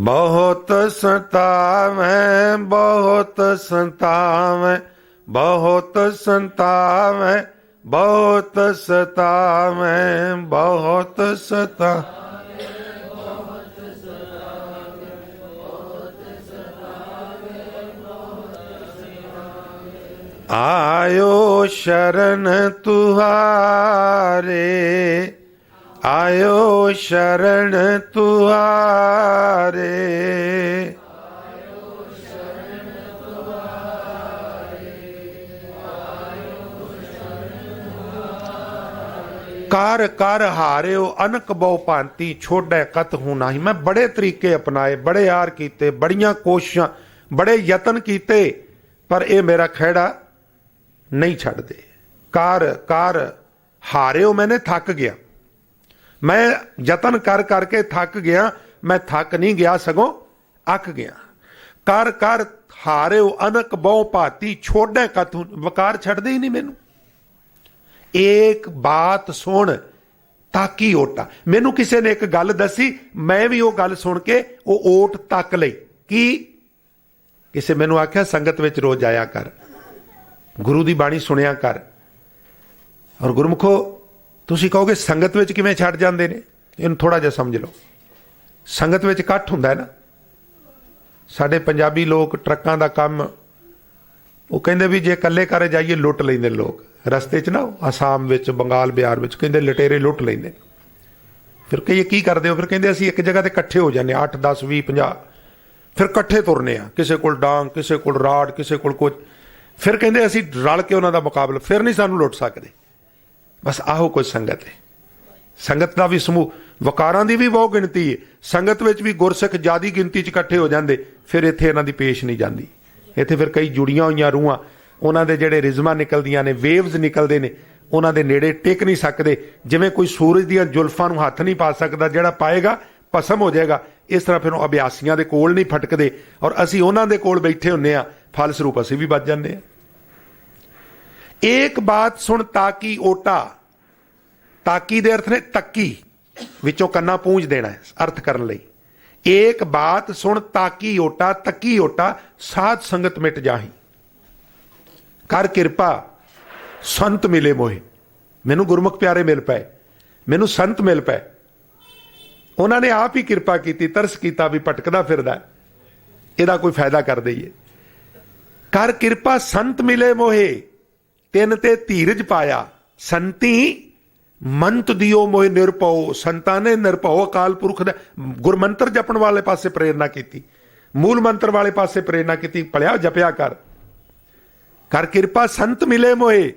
बहुत सतावै बहुत सतावै बहुत सतावै बहुत सतावै बहुत सता। आयो शरण तुहारे आयो शरण तुहारे। कार कर हारियो अनक बहु भांति छोड़े कत हूं नाही। मैं बड़े तरीके अपनाए, बड़े यार कीते, बड़ियां कोशिशां, बड़े यतन कीते, पर यह मेरा खैड़ा नहीं छड्डदे। कार कर हारियो, मैंने थक गया, मैं यतन कर करके थक गया। मैं थक नहीं गया सगों अक गया। कर कर हारियो अनक बहु भांति छोड़े कत हूं। वकार छड्डदे ही नहीं मैनू। एक बात सुन ताकी ओटा। मैनू किसी ने एक गल दसी, मैं भी वो गल सुन के वो ओट तक लई। की किसी मैनू आख्या संगत विच रोज आया कर, गुरु की बाणी सुनिया कर। और गुरमुखो तुसीं कहोगे संगत विच किवें छड्ड जांदे ने, इहनूं थोड़ा जिहा समझ लो। संगत विच इकट्ठ हुंदा है ना। साडे पंजाबी लोग ट्रकां दा काम वो कहिंदे भी जे कल्ले करे जाइए लुट लैंदे लोग। रस्ते च ना आसाम विच बंगाल बिहार विच कहिंदे लटेरे लुट लैंदे। फिर कहिए की करदे हो? फिर कहिंदे असीं एक जगह ते इकट्ठे हो जाने 8 10 20 50, फिर इकट्ठे तुरने आ। किसी कोल डांग, किसी कोल राड़, किसी कोल कुछ। फिर कहिंदे असीं रल के उन्हां दा मुकाबला, फिर नहीं सानूं लुट सकदे। बस आहो कुछ संगत है। संगत का भी समूह, वकारां दी भी बहुत गिणती है। संगत विच भी गुरसिख ज्यादा गिणती च इकट्ठे हो जाते, फिर इत्थे इन्हां दी पेश नहीं जाती। इत्थे फिर कई जुड़ियां होईयां रूहां, उन्हां दे जिहड़े रिजमां निकलदियां ने, वेव्स निकलदे ने, उन्हां दे नेड़े टिक नहीं सकते। जिवें कोई सूरज दीयां जुल्फां नूं हत्थ नहीं पा सकदा, जिहड़ा पाएगा भस्म हो जाएगा। इस तरह फिर अभ्यासियां दे कोल नहीं फटकदे, और असीं उन्हां दे कोल बैठे हुंदे आ, फलसरूप असीं भी बच जांदे आ। एक बात सुन ताकी ओटा। ताकी दे अर्थ ने तक्की, विचों कन्ना पूंज देना है अर्थ करन लई। एक बात सुन ताकी ओटा, तक्की ओटा, साध संगत मिट जाही। कर किरपा संत मिले मोहे। मैनू गुरमुख प्यारे मिल पाए, मैनू संत मिल पाए। उन्होंने आप ही किरपा की, तरस किया भी भटकदा फिरदा, इहदा कोई फायदा कर दईए। कर किरपा संत मिले मोहे, तिन ते धीरज पाया। संती मंत दियो मोहे निरभओ। संतां ने निरभओ अकाल पुरख दा गुरमंत्र जपण वाले पासे प्रेरणा की, मूल मंत्र वाले पासे प्रेरणा की। पढ़िया जपिया कर। कर किरपा संत मिले मोहे,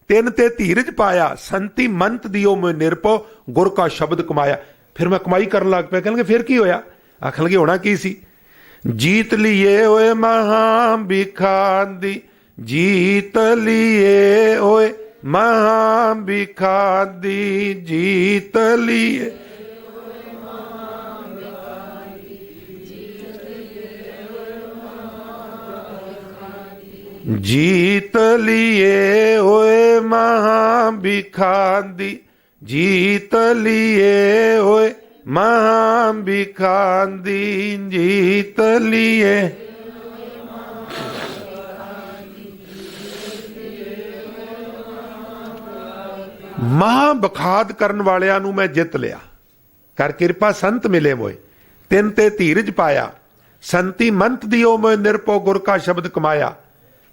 तिन ते धीरज पाया। संती मंत दियो मोहे निरभओ, गुर का शब्द कमाया। फिर मैं कमाई करन लग पिया। कहणगे फिर की होया? आखणगे होना की सी? जीत लिए होए महा बिखादी, जीत लिए होए महा बिखादी, जीत लिए। जीत लिए होए महा बिखादी, जीत लिए होए महा बिखादी, जीत लिए। महा बखाद करन वालियां नूं मैं जित लिया। कर किरपा संत मिले मोए, तिन ते धीरज पाया। संती मंत दियो मोए निरभओ, गुर का शब्द कमाया।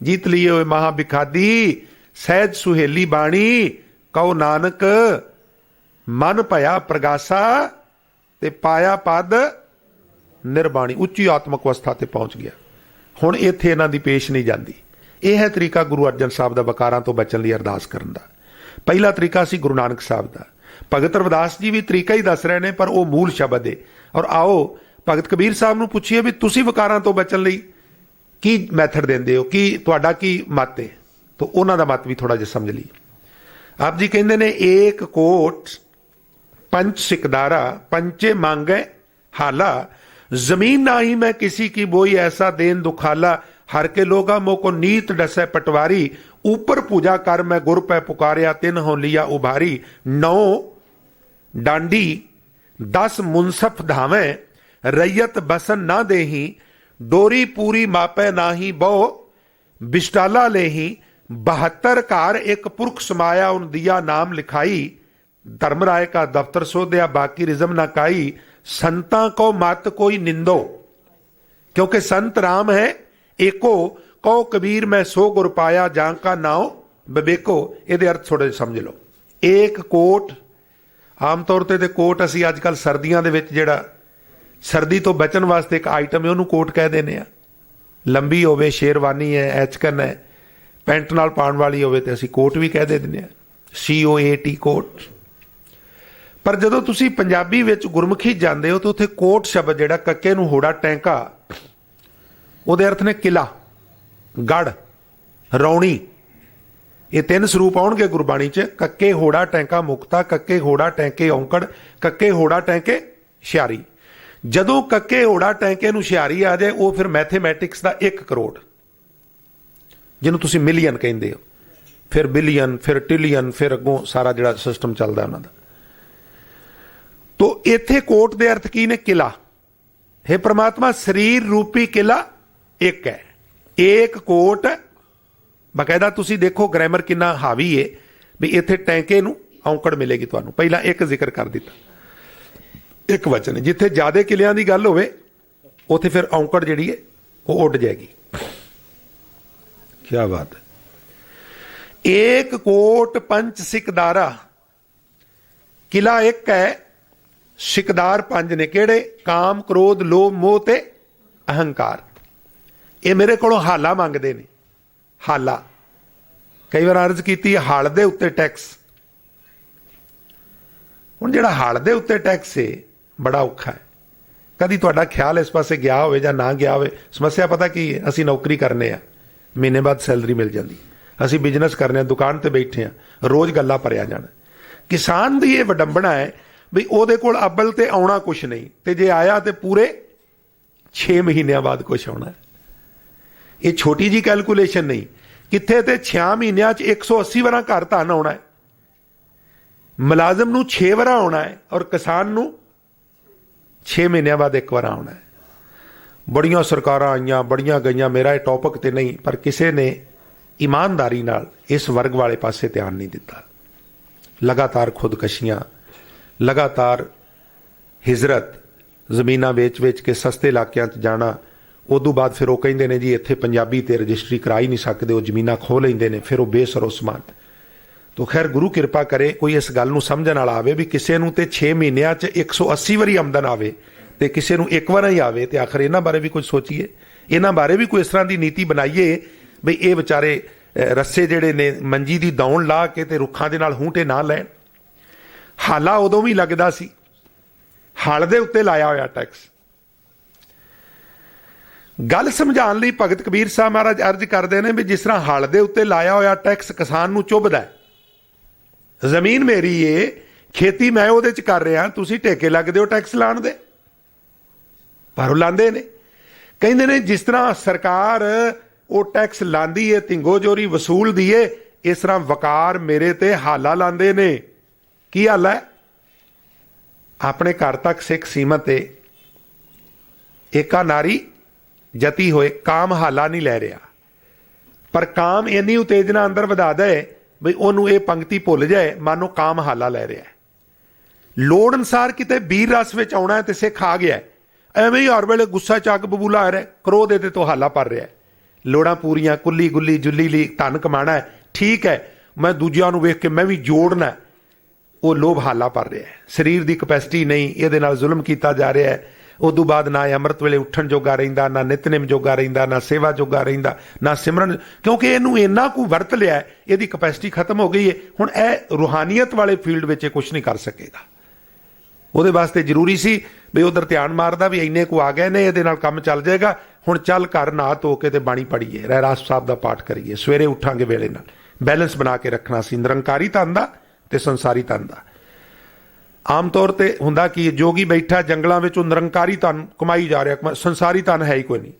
जीत लिए होए महा बिखादी, सहज सुहेली बाणी। कहो नानक मन भया प्रगासा, ते पाया पद निर्बाणी। उच्ची आत्मक अवस्था ते पहुंच गया। हुण इत्थे इन्हां दी पेश नहीं जाती। यह है तरीका गुरु अर्जन साहब दा वकारां तो बचन लई अरदास करन दा। पहला तरीका सी गुरु नानक साहब दा। भगत रविदास जी भी तरीका ही दस रहे हैं, पर वह मूल शब्द है। और आओ भगत कबीर साहब नूं पुछीए भी तुसीं वकारां तो बचन लई की मैथड देंदे हो, की तुहाडा की मत है? तो उन्हां दा मत भी थोड़ा जिहा समझ लईए। आप जी कहंदे ने एक कोट पंच सिकदारा, पंचे मांगे हाला, जमीन ना ही मैं किसी की बोई, ऐसा देन दुखाला, हर के लोगा मोको नीत डसै पटवारी, ऊपर पूजा कर मैं गुर पै पुकारिया, तिन हो लिया उभारी, 9 डांडी 10 मुनसफ धावे, रैयत बसन ना देही, डोरी पूरी मापे नाही बो, बिस्टाला लेही, 72 कार एक पुरख समाया, उन दिया नाम लिखाई, धर्मराय का दफ्तर सोध्या, बाकी रिजम ना काई, संता को मत कोई निंदो, क्योंकि संत राम है एको, कहो कबीर मैं सो गुर पाया, जां का नाओ बबेको। ਇਹਦੇ अर्थ थोड़े समझ लो। एक कोट आम तौर ਤੇ ਕੋਟ ਅਸੀਂ ਅੱਜ ਕੱਲ ਸਰਦੀਆਂ ਦੇ ਵਿੱਚ ਜਿਹੜਾ ਸਰਦੀ ਤੋਂ ਬਚਣ ਵਾਸਤੇ ਇੱਕ ਆਈਟਮ ਹੈ ਉਹਨੂੰ ਕੋਟ ਕਹਿ ਦਿੰਦੇ ਆ। ਲੰਬੀ ਹੋਵੇ, ਸ਼ੇਰਵਾਨੀ ਹੈ, ਐਚਕਨ ਹੈ, ਪੈਂਟ ਨਾਲ ਪਾਉਣ ਵਾਲੀ ਹੋਵੇ ਤੇ ਅਸੀਂ ਕੋਟ ਵੀ ਕਹਿ ਦਿੰਦੇ ਆ, COAT ਕੋਟ। ਪਰ ਜਦੋਂ ਤੁਸੀਂ ਪੰਜਾਬੀ ਵਿੱਚ ਗੁਰਮੁਖੀ ਜਾਂਦੇ ਹੋ ਤਾਂ ਉੱਥੇ ਕੋਟ ਸ਼ਬਦ ਜਿਹੜਾ ਕੱਕੇ ਨੂੰ ਹੋੜਾ ਟੈਂਕਾ, ਉਹਦੇ ਅਰਥ ਨੇ ਕਿਲਾ, ਗੜ, ਰੌਣੀ। ਇਹ 3 ਸਰੂਪ ਆਉਣਗੇ ਗੁਰਬਾਣੀ 'ਚ, ਕੱਕੇ ਹੋੜਾ ਟੈਂਕਾ ਮੁਕਤਾ, ਕੱਕੇ ਹੋੜਾ ਟੈਂਕੇ ਔਂਕੜ, ਕੱਕੇ ਹੋੜਾ ਟੈਂਕੇ ਹੁਸ਼ਿਆਰੀ। ਜਦੋਂ ਕੱਕੇ ਹੋੜਾ ਟੈਂਕੇ ਨੂੰ ਹੁਸ਼ਿਆਰੀ ਆ ਜਾਏ ਉਹ ਫਿਰ ਮੈਥੇਮੈਟਿਕਸ ਦਾ 1 ਕਰੋੜ, ਜਿਹਨੂੰ ਤੁਸੀਂ ਮਿਲੀਅਨ ਕਹਿੰਦੇ ਹੋ, ਫਿਰ ਬਿਲੀਅਨ, ਫਿਰ ਟ੍ਰਿਲੀਅਨ, ਫਿਰ ਅੱਗੋਂ ਸਾਰਾ ਜਿਹੜਾ ਸਿਸਟਮ ਚੱਲਦਾ ਉਹਨਾਂ ਦਾ। ਤੋ ਇੱਥੇ ਕੋਟ ਦੇ ਅਰਥ ਕੀ ਨੇ? ਕਿਲਾ। हे परमात्मा, शरीर रूपी किला एक है, एक कोट। बकायदा तुसी देखो ग्रामर कितना हावी है भी इत्थे टैंके नूं औंकड़ मिलेगी तुहानूं। पहला एक जिक्र कर दिता, एक वचन है, जिथे ज्यादा किलियां दी गल होवे उत्थे फिर औंकड़ जिहड़ी है वो उड़ जाएगी। क्या बात है। एक कोट पंच सिकदारा, किला एक है, सिकदार 5 ने। किहड़े? काम, क्रोध, लोभ, मोह ते अहंकार। ये मेरे कोलों हाला मंगदे ने। हाला कई बार अर्ज की, हल दे उत्ते टैक्स। हुण जिहड़ा हल दे उत्ते टैक्स है बड़ा औखा है। कदी तुहाडा ख्याल इस पासे गया होवे जां ना गया होवे। समस्या पता की है, असीं नौकरी करने आ, महीने बाद सैलरी मिल जाती, असीं बिजनेस करने, दुकान ते बैठे आ, रोज़ गल्लां भरिया जाण। किसान दी ये वडंबना है भी ਉਹਦੇ ਕੋਲ अब्बल ਤੇ ਆਉਣਾ ਕੁਛ ਨਹੀਂ, ਤੇ ਜੇ ਆਇਆ ਤੇ ਪੂਰੇ 6 ਮਹੀਨਿਆਂ ਬਾਅਦ ਕੁਛ ਆਉਣਾ। ਇਹ ਛੋਟੀ ਜੀ ਕੈਲਕੂਲੇਸ਼ਨ ਨਹੀਂ, ਕਿੱਥੇ ਤੇ 6 ਮਹੀਨਿਆਂ 'ਚ 180 ਵਾਰਾਂ ਘਰ ਧਨ ਆਉਣਾ ਹੈ। ਮੁਲਾਜ਼ਮ ਨੂੰ 6 ਵਾਰਾਂ ਆਉਣਾ ਹੈ ਔਰ ਕਿਸਾਨ ਨੂੰ 6 ਮਹੀਨਿਆਂ ਬਾਅਦ 1 ਵਾਰ ਆਉਣਾ ਹੈ। ਬੜੀਆਂ ਸਰਕਾਰਾਂ ਆਈਆਂ, ਬੜੀਆਂ ਗਈਆਂ, ਮੇਰਾ ਇਹ ਟੌਪਿਕ ਤੇ ਨਹੀਂ, ਪਰ ਕਿਸੇ ਨੇ ਈਮਾਨਦਾਰੀ ਨਾਲ ਇਸ ਵਰਗ ਵਾਲੇ ਪਾਸੇ ਧਿਆਨ ਨਹੀਂ ਦਿੱਤਾ। ਲਗਾਤਾਰ ਖੁਦਕਸ਼ੀਆਂ, लगातार हिजरत, ਜ਼ਮੀਨਾਂ ਵੇਚ ਕੇ ਸਸਤੇ ਇਲਾਕਿਆਂ 'ਚ ਜਾਣਾ। ਉਦੋਂ ਬਾਅਦ ਫਿਰ ਉਹ ਕਹਿੰਦੇ ਨੇ ਜੀ ਇੱਥੇ ਪੰਜਾਬੀ ਤੇ ਰਜਿਸਟਰੀ ਕਰਾ ਹੀ ਨਹੀਂ ਸਕਦੇ, ਉਹ ਜ਼ਮੀਨਾਂ ਖੋਹ ਲੈਂਦੇ ਨੇ, ਫਿਰ ਉਹ ਬੇਸਰੋਸਮਾਨ। ਤੋ ਖੈਰ ਗੁਰੂ ਕਿਰਪਾ ਕਰੇ ਕੋਈ ਇਸ ਗੱਲ ਨੂੰ ਸਮਝਣ ਵਾਲਾ ਆਵੇ ਵੀ ਕਿਸੇ ਨੂੰ ਤੇ 6 ਮਹੀਨਿਆਂ 'ਚ 180 ਵਾਰੀ ਆਮਦਨ ਆਵੇ ਤੇ ਕਿਸੇ ਨੂੰ 1 ਵਾਰ ਹੀ ਆਵੇ, ਤੇ ਆਖਰ ਇਹਨਾਂ ਬਾਰੇ ਵੀ ਕੁਝ ਸੋਚੀਏ, ਇਹਨਾਂ ਬਾਰੇ ਵੀ ਕੋਈ ਇਸ ਤਰ੍ਹਾਂ ਦੀ ਨੀਤੀ ਬਣਾਈਏ ਵੀ ਇਹ ਵਿਚਾਰੇ ਰੱਸੇ ਜਿਹੜੇ ਨੇ ਮੰਜੀ ਦੀ ਦੌਣ ਲਾ ਕੇ ਤੇ ਰੁੱਖਾਂ ਦੇ ਨਾਲ ਹੂੰਟੇ ਨਾ ਲੈਣ। ਹਾਲਾ ਉਦੋਂ ਵੀ ਲੱਗਦਾ ਸੀ, ਹਲ ਦੇ ਉੱਤੇ ਲਾਇਆ ਹੋਇਆ ਟੈਕਸ। ਗੱਲ ਸਮਝਾਉਣ ਲਈ ਭਗਤ ਕਬੀਰ ਸਾਹਿਬ ਮਹਾਰਾਜ ਅਰਜ਼ ਕਰਦੇ ਨੇ ਵੀ ਜਿਸ ਤਰ੍ਹਾਂ ਹਲ ਦੇ ਉੱਤੇ ਲਾਇਆ ਹੋਇਆ ਟੈਕਸ ਕਿਸਾਨ ਨੂੰ ਚੁੱਭਦਾ, ਜ਼ਮੀਨ ਮੇਰੀ ਏ, ਖੇਤੀ ਮੈਂ ਉਹਦੇ 'ਚ ਕਰ ਰਿਹਾ, ਤੁਸੀਂ ਠੇਕੇ ਲੱਗਦੇ ਹੋ ਟੈਕਸ ਲਾਉਣ ਦੇ, ਪਰ ਉਹ ਲਾਉਂਦੇ ਨੇ। ਕਹਿੰਦੇ ਨੇ ਜਿਸ ਤਰ੍ਹਾਂ ਸਰਕਾਰ ਉਹ ਟੈਕਸ ਲਾਂਦੀ ਏ, ਧਿੰਗੋ ਜੋਰੀ ਵਸੂਲਦੀ ਏ, ਇਸ ਤਰ੍ਹਾਂ ਵਕਾਰ ਮੇਰੇ ਤੇ ਹਾਲਾ ਲਾਉਂਦੇ ਨੇ। ਕੀ ਹਾਲ ਹੈ? ਆਪਣੇ ਘਰ ਤੱਕ ਸਿੱਖ ਸੀਮਤ ਏ, ਏਕਾ ਨਾਰੀ ਜਤੀ ਹੋਏ, ਕਾਮ ਹਾਲਾ ਨਹੀਂ ਲੈ ਰਿਹਾ, ਪਰ ਕਾਮ ਇੰਨੀ ਉਤੇਜਨਾ ਅੰਦਰ ਵਧਾ ਦੇ ਬਈ ਉਹਨੂੰ ਇਹ ਪੰਕਤੀ ਭੁੱਲ ਜਾਏ, ਮਾਨੋ ਕਾਮ ਹਾਲਾ ਲੈ ਰਿਹਾ। ਲੋੜ ਅਨੁਸਾਰ ਕਿਤੇ ਵੀਰ ਰਸ ਵਿੱਚ ਆਉਣਾ ਹੈ ਤੇ ਸਿੱਖ ਆ ਗਿਆ, ਐਵੇਂ ਹੀ ਹਰ ਵੇਲੇ ਗੁੱਸਾ ਚੱਕ ਬਬੂਲਾ ਆ ਰਿਹਾ, ਕ੍ਰੋਧ ਇਹਦੇ ਤੋਂ ਹਾਲਾ ਭਰ ਰਿਹਾ। ਲੋੜਾਂ ਪੂਰੀਆਂ, ਕੁੱਲੀ ਗੁੱਲੀ ਜੁੱਲੀ ਲਈ ਧਨ ਕਮਾਣਾ ਹੈ, ਠੀਕ ਹੈ, ਮੈਂ ਦੂਜਿਆਂ ਨੂੰ ਵੇਖ ਕੇ ਮੈਂ ਵੀ ਜੋੜਨਾ, ਉਹ ਲੋਭ ਹਾਲਾ ਭਰ ਰਿਹਾ ਹੈ। ਸਰੀਰ ਦੀ ਕਪੈਸਿਟੀ ਨਹੀਂ, ਇਹਦੇ ਨਾਲ ਜ਼ੁਲਮ ਕੀਤਾ ਜਾ ਰਿਹਾ ਹੈ। ਉਦੋਂ ਬਾਅਦ ਨਾ ਅੰਮ੍ਰਿਤ ਵੇਲੇ ਉੱਠਣ ਜੋਗਾ ਰਹਿੰਦਾ, ਨਾ ਨਿਤਨੇਮ ਜੋਗਾ ਰਹਿੰਦਾ, ਨਾ ਸੇਵਾ ਜੋਗਾ ਰਹਿੰਦਾ, ਨਾ ਸਿਮਰਨ, ਕਿਉਂਕਿ ਇਹਨੂੰ ਇੰਨਾ ਕੁ ਵਰਤ ਲਿਆ, ਇਹਦੀ ਕਪੈਸਿਟੀ ਖਤਮ ਹੋ ਗਈ ਹੈ। ਹੁਣ ਇਹ ਰੂਹਾਨੀਅਤ ਵਾਲੇ ਫੀਲਡ ਵਿੱਚ ਕੁਝ ਨਹੀਂ ਕਰ ਸਕੇਗਾ। ਉਹਦੇ ਵਾਸਤੇ ਜ਼ਰੂਰੀ ਸੀ ਵੀ ਉਧਰ ਧਿਆਨ ਮਾਰਦਾ ਵੀ ਇੰਨੇ ਕੁ ਆ ਗਏ ਨੇ, ਇਹਦੇ ਨਾਲ ਕੰਮ ਚੱਲ ਜਾਏਗਾ। ਹੁਣ ਚੱਲ ਘਰ ਨਹਾ ਧੋ ਕੇ ਤੇ ਬਾਣੀ ਪੜੀਏ, ਰਹਿਰਾਸ ਸਾਹਿਬ ਦਾ ਪਾਠ ਕਰੀਏ, ਸਵੇਰੇ ਉੱਠਾਂਗੇ ਵੇਲੇ ਨਾਲ, ਬੈਲੈਂਸ ਬਣਾ ਕੇ ਰੱਖਣਾ ਸੀ ਨਿਰੰਕਾਰੀ ਧਨ ਦਾ ਤੇ ਸੰਸਾਰੀ ਧਨ ਦਾ। ਆਮ ਤੌਰ ਤੇ ਹੁੰਦਾ ਕਿ ਜੋਗੀ ਬੈਠਾ ਜੰਗਲਾਂ ਵਿੱਚ ਉਹ ਨਿਰੰਕਾਰੀ ਧਨ ਕਮਾਈ ਜਾ ਰਿਹਾ, ਸੰਸਾਰੀ ਧਨ ਹੈ ਹੀ ਕੋਈ ਨਹੀਂ।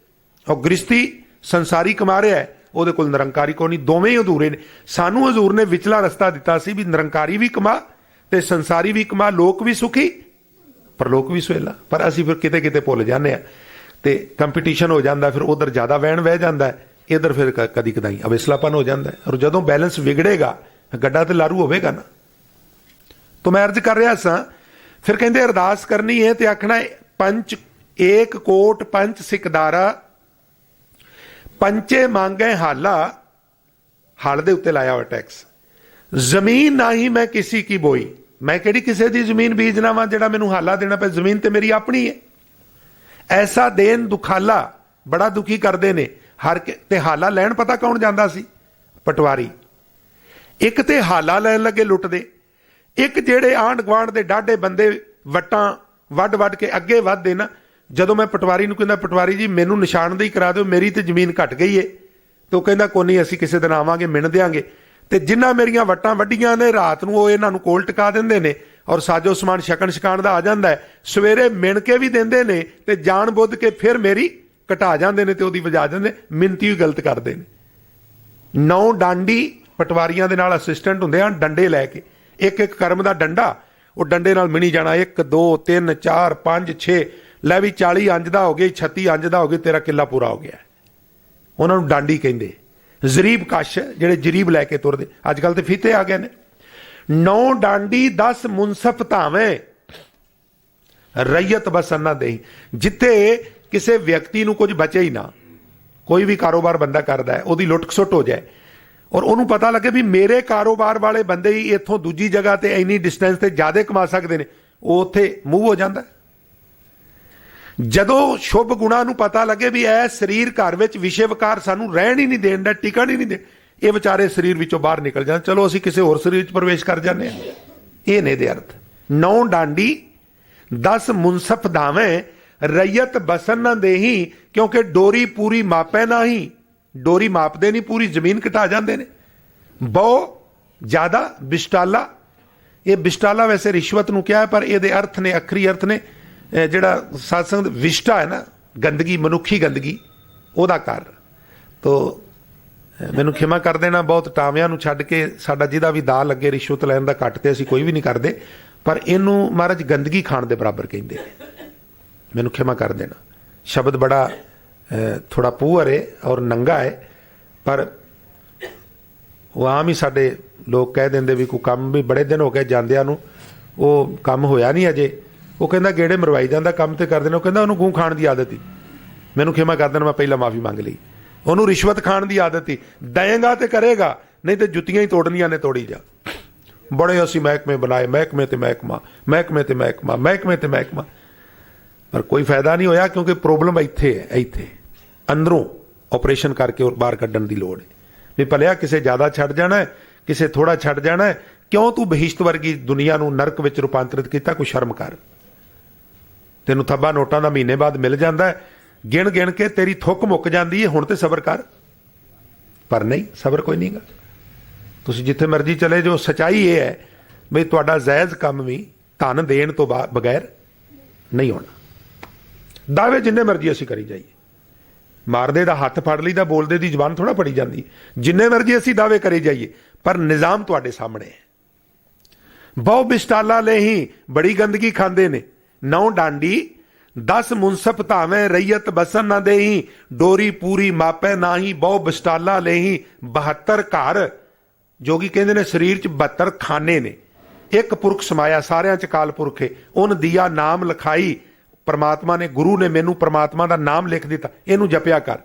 ਉਹ ਗ੍ਰਸਤੀ ਸੰਸਾਰੀ ਕਮਾ ਰਿਹਾ ਹੈ, ਉਹਦੇ ਕੋਲ ਨਿਰੰਕਾਰੀ ਕੋਈ ਨਹੀਂ, ਦੋਵੇਂ ਹੀ ਅਧੂਰੇ ਨੇ। ਸਾਨੂੰ ਹਜ਼ੂਰ ਨੇ ਵਿਚਲਾ ਰਸਤਾ ਦਿੱਤਾ ਸੀ ਵੀ ਨਿਰੰਕਾਰੀ ਵੀ ਕਮਾ ਤੇ ਸੰਸਾਰੀ ਵੀ ਕਮਾ, ਲੋਕ ਵੀ ਸੁਖੀ ਪਰਲੋਕ ਵੀ ਸੁਹੇਲਾ। ਪਰ ਅਸੀਂ ਫਿਰ ਕਿਤੇ ਕਿਤੇ ਭੁੱਲ ਜਾਂਦੇ ਹਾਂ ਤੇ ਕੰਪੀਟੀਸ਼ਨ ਹੋ ਜਾਂਦਾ, ਫਿਰ ਉਧਰ ਜ਼ਿਆਦਾ ਵਹਿਣ ਵਹਿ ਜਾਂਦਾ ਹੈ, ਇਧਰ ਫਿਰ ਕਦੀ ਕਦਾਈ ਅਵੇਸਲਾਪਨ ਹੋ ਜਾਂਦਾ ਹੈ। ਔਰ ਜਦੋਂ ਬੈਲੈਂਸ ਵਿਗੜੇਗਾ ਗੱਡਾ ਤੇ ਲਾਰੂ ਹੋਵੇਗਾ ਨਾ। तो मैं अर्ज कर रहा सा, फिर कहते अरदास करनी है तो आखना पंच एक कोट पंच सिकदारा पंचे मांगे हाला, हल दे उत्ते लाया हुआ टैक्स। जमीन ना ही मैं किसी की बोई, मैं किहड़ी किसी की जमीन बीजना वा जिहड़ा मैनूं हाला देना पे, जमीन तो मेरी अपनी है। ऐसा देन दुखाला, बड़ा दुखी करते ने हर के। ते हाला लैन पता कौन जाता सी? पटवारी। एक ते हाला लैन लगे लुटदे, एक जेड़े आंढ गुआंढ दे डाढे बंदे वट्टां वड वड के अगे वधदे ना। जदों मैं पटवारी नूं कहंदा पटवारी जी मैनूं निशानदेही करा दिओ, मेरी ते जमीन घट गई है, तो वो कहंदा कोई नहीं असीं किसी दिन आवांगे मिण देंगे। ते जिन्हां मेरियां वट्टां वड्डियां ने रात नूं ओह इन्हां नूं कोल टका दिंदे ने और साजो समान छकण छकाण दा आ जांदा है, सवेरे मिण के भी दिंदे ने ते जान बुੱਝ के फिर मेरी घटा जांदे ने ते ओहदी वजा दिंदे, मिनती भी गलत करदे ने। 9 डांडी पटवारियां दे नाल असिस्टेंट हुंदे हन, डंडे लैके एक एक कर्म का डंडा, वो डंडे नाल मिणी जाना 1 2 3 4 5 6 लै भी 40 अंज का हो गया, 36 अंज का हो गया, तेरा किला पूरा हो गया। उन्होंने डांडी कहते। जरीब कश जेडे जरीब लैके तुरदे, अजकल तो फीते आ गए ने। 9 डांडी 10 मुनसफ धावें रैयत बसना दे, जिथे किसी व्यक्ति नूं कुछ बचे ही ना। कोई भी कारोबार बंदा करता है वो लुट खसुट हो जाए और उन्होंने पता लगे भी मेरे कारोबार वाले बंदे ही इत्थों दूजी जगह ते इन्नी डिस्टेंस ते ज्यादा कमा सकते हैं, वो उत्थे मूव हो जाता है। जदों शुभ गुणा नूं पता लगे भी ऐ शरीर घर विच विषय विकार सानूं रहन ही नहीं देण, टिकण ही नहीं दे, ये विचारे शरीर विचों बाहर निकल जाते, चलो असीं किसी होर शरीर च प्रवेश कर जाने। ये ने दे अर्थ। 9 डांडी 10 मुनसफ दावें रैयत बसन न देही, क्योंकि डोरी पूरी मापे ना ही। डोरी मापदे नहीं, पूरी जमीन घटा जाते हैं। बहुत ज्यादा बिस्टाला, ये बिस्टाला वैसे रिश्वत नूं क्या है, पर ये अर्थ ने अखरी अर्थ ने जिहड़ा सत्संग विष्टा है ना, गंदगी, मनुखी गंदगी, ओहदा कर। तो मैनूं खिमा कर देना, बहुत टावियां नूं छड्ड के साडा जिहदा भी दा लगे रिश्वत लैण दा घट ते असीं कोई भी नहीं करते, पर इनू महाराज गंदगी खाण दे बराबर कहिंदे। मैनूं खिमा कर देना, शब्द बड़ा थोड़ा पुअर है और नंगा है, पर वो आम ही साडे लोग कह देंगे भी कोई काम भी बड़े दिन हो गए जांदियां नूं, वो काम होया नहीं अजे, वो कहंदा गेड़े मरवाई जांदा, काम ते कर देना। वो कहंदा उहनूं गूं खाण दी आदत ही। मैनूं खिमा कर देना, मैं पहला माफ़ी मंग लई। उहनूं रिश्वत खाण दी आदत ही, देंगा तो करेगा, नहीं तो जुत्तियां ही तोड़नियां ने, तोड़ी जा। बड़े असीं महकमे बनाए, महकमे ते महकमा, महकमे ते महकमा, महकमे ते महकमा, पर कोई फायदा नहीं होया, क्योंकि प्रॉब्लम इत्थे है, इत्थे अंदरों ऑपरेशन करके और बाहर कड्ढण दी लोड़ है। भी भलिया किसे ज़्यादा छड्ड जाना है, किसे थोड़ा छड्ड जाना है, क्यों तू बहिश्त वर्गी दुनिया नूं नरक विच रूपांतरित किया? कोई शर्म कर। तेनूं थब्बा नोटां दा महीने बाद मिल जाता है, गिण गिण के तेरी थुक मुक जाती है, हुण ते सबर कर। पर नहीं, सबर कोई नहीं गा। तुसीं जिथे मर्जी चले जो, सच्चाई ये है बई तुहाडा जायज़ काम भी धन देण तो बगैर नहीं होना। दावे जिन्ने मर्जी असीं करी जाइए, मारदे दा हत्थ फड़ लईदा, बोलदे दी जबान थोड़ा फड़ी जाती। जिन्ने मर्जी असीं दावे करी जाइए, पर निज़ाम तुहाडे सामने है। बहु बिस्टाला ले ही बड़ी गंदगी खांदे ने। 9 डांडी 10 मुनसफ धावें रैयत बसन ना दे ही, डोरी पूरी मापे ना ही। बहु बिस्टाला ले ही 72 घर, जोगी कहंदे ने शरीर च 72 खाने ने। एक पुरख समाया, सारियां च काल पुरख है। उन दिया नाम लिखाई, परमात्मा ने, गुरु ने मैनू परमात्मा का नाम लिख दिता, इनू जपिया कर।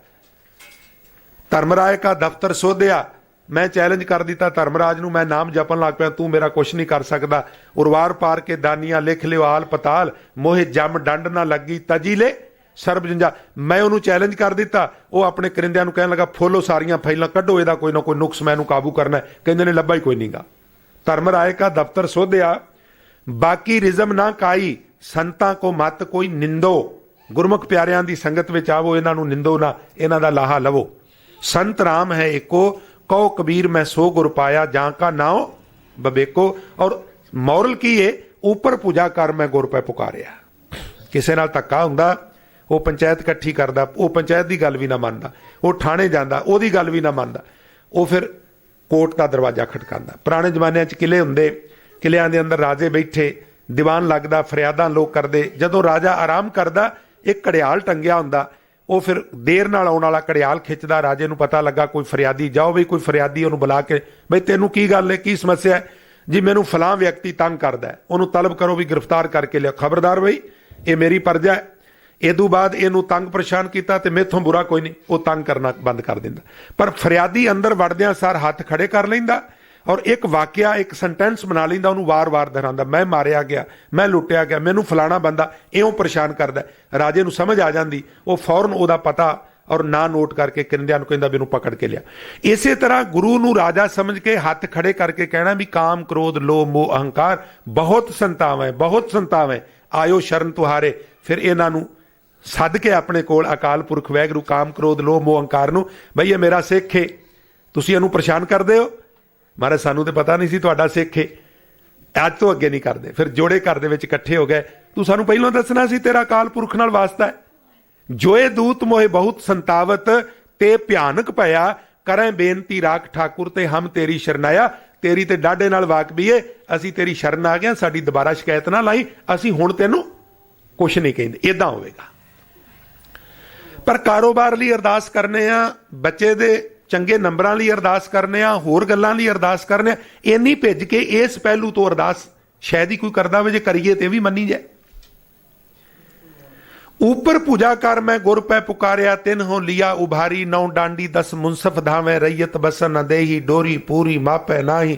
धर्मराज का दफ्तर सोधिया, मैं चैलेंज कर दिता धर्मराज नू, मैं नाम जपन लग पिया, तू मेरा कुछ नहीं कर सकता। उरवार पार के दानिया लिख लियो आल पताल, मोहे जम डंड ना लगी तजी ले सर्ब जंजा। मैं उन्होंने चैलेंज कर दिता, वो अपने करिंदियां नू कहन लगा फुलो सारियां फाइलां कड्डो, इहदा कोई ना कोई नुक्स मैनू काबू करना है। कहंदे ने लब्भा ही कोई नहीं गा। धर्मराय का दफ्तर सोधिया, बाकी रिजम ना काई, संतां को मत कोई निंदो। गुरमुख प्यारियां दी संगत विच आवो, इन्हां नूं निंदो ना, इन्हां दा लाहा लवो। संत राम है एको, कहो कबीर मैं सो गुर पाया, जां का नाओ बबेको। और मॉरल की है, ऊपर पूजा कर मैं गुर पै पुकारिया। किसी नाल धक्का हुंदा वो पंचायत इकट्ठी करदा, वो पंचायत की गल भी ना मनदा, वो थाणे जांदा ओहदी गल भी ना मनदा, वो फिर कोर्ट का दरवाजा खटकांदा। पुराने जमाने किले हुंदे, किलियां दे अंदर राजे बैठे, दीवान लगदा, फरियादां लोग करदे। जदों राजा आराम करदा एक घड़ियाल टंगिया हुंदा, वो फिर देर नाल आउण वाला घड़ियाल खिंचदा। राजे नूं पता लगा कोई फरियादी, जाओ बई कोई फरियादी, उहनूं बुला के बई तैनूं की गल है, की समस्या है जी, मैनूं फलां व्यक्ति तंग करदा है, उहनूं तलब करो भी गिरफ्तार करके लिया। खबरदार बई ये मेरी प्रजा है, इदों बाद इहनूं तंग परेशान किया तो मेथों बुरा कोई नहीं, वो तंग करना बंद कर दिंदा। पर फरियादी अंदर वड़दियां सार हाथ खड़े कर लैंदा और एक वाकिया एक सेंटेंस बना लैंदा, उहनूं वार वार दोहराउंदा, मैं मारिया गया, मैं लुटिया गया, मैनूं फलाना बंदा इउं परेशान करदा। राजे नूं समझ आ जांदी, वो फौरन उहदा पता और ना नोट करके किरंदियां नूं कहंदा मैनूं पकड़ के लिया। इसे तरह गुरु नूं राजा समझ के हाथ खड़े करके कहना भी काम क्रोध लोभ मोह अहंकार बहुत संतावें, बहुत संतावें, आयो शरण तुहारे। फिर इन्हां नूं सद के अपने कोल अकाल पुरख वैगुरू काम क्रोध लोभ मोह अहंकार नूं, बई ये मेरा सिख है, तुसीं इहनूं परेशान करदे हो। महाराज सानू तो पता नहीं सी तुहाडा सिख है, अज तो अगे नहीं करते। फिर जोड़े घर दे विच इकट्ठे हो गए, तू सानू पहलों दसना सी तेरा अकाल पुरख नाल वास्ता है। जोए दूत मोहे बहुत संतावत ते भयानक पया, करें बेनती राख ठाकुर ते हम तेरी शरनाया। तेरी ते डाडे नाल वाकबी है, असीं तेरी शरण आ गए, साडी दोबारा शिकायत ना लाई, असीं हुण तैनूं कुछ नहीं कहंदे। इदां होवेगा। पर कारोबार लई अरदास करने आ, बच्चे दे चंगे नंबरां लई अरदास करने आ, होर गल्लां लई अरदास करने आ, इन्नी भिज के इस पहलू तो अरदास शायद ही कोई करदा होवे, जे करिए ते भी मन्नी जाए। ऊपर पूजा कर मैं गुर पै पुकारिया, तिन हो लिया उभारी, नौ डांडी 10 मुंसफ धावे, रैयत बसन न देही, डोरी पूरी मापे नाही,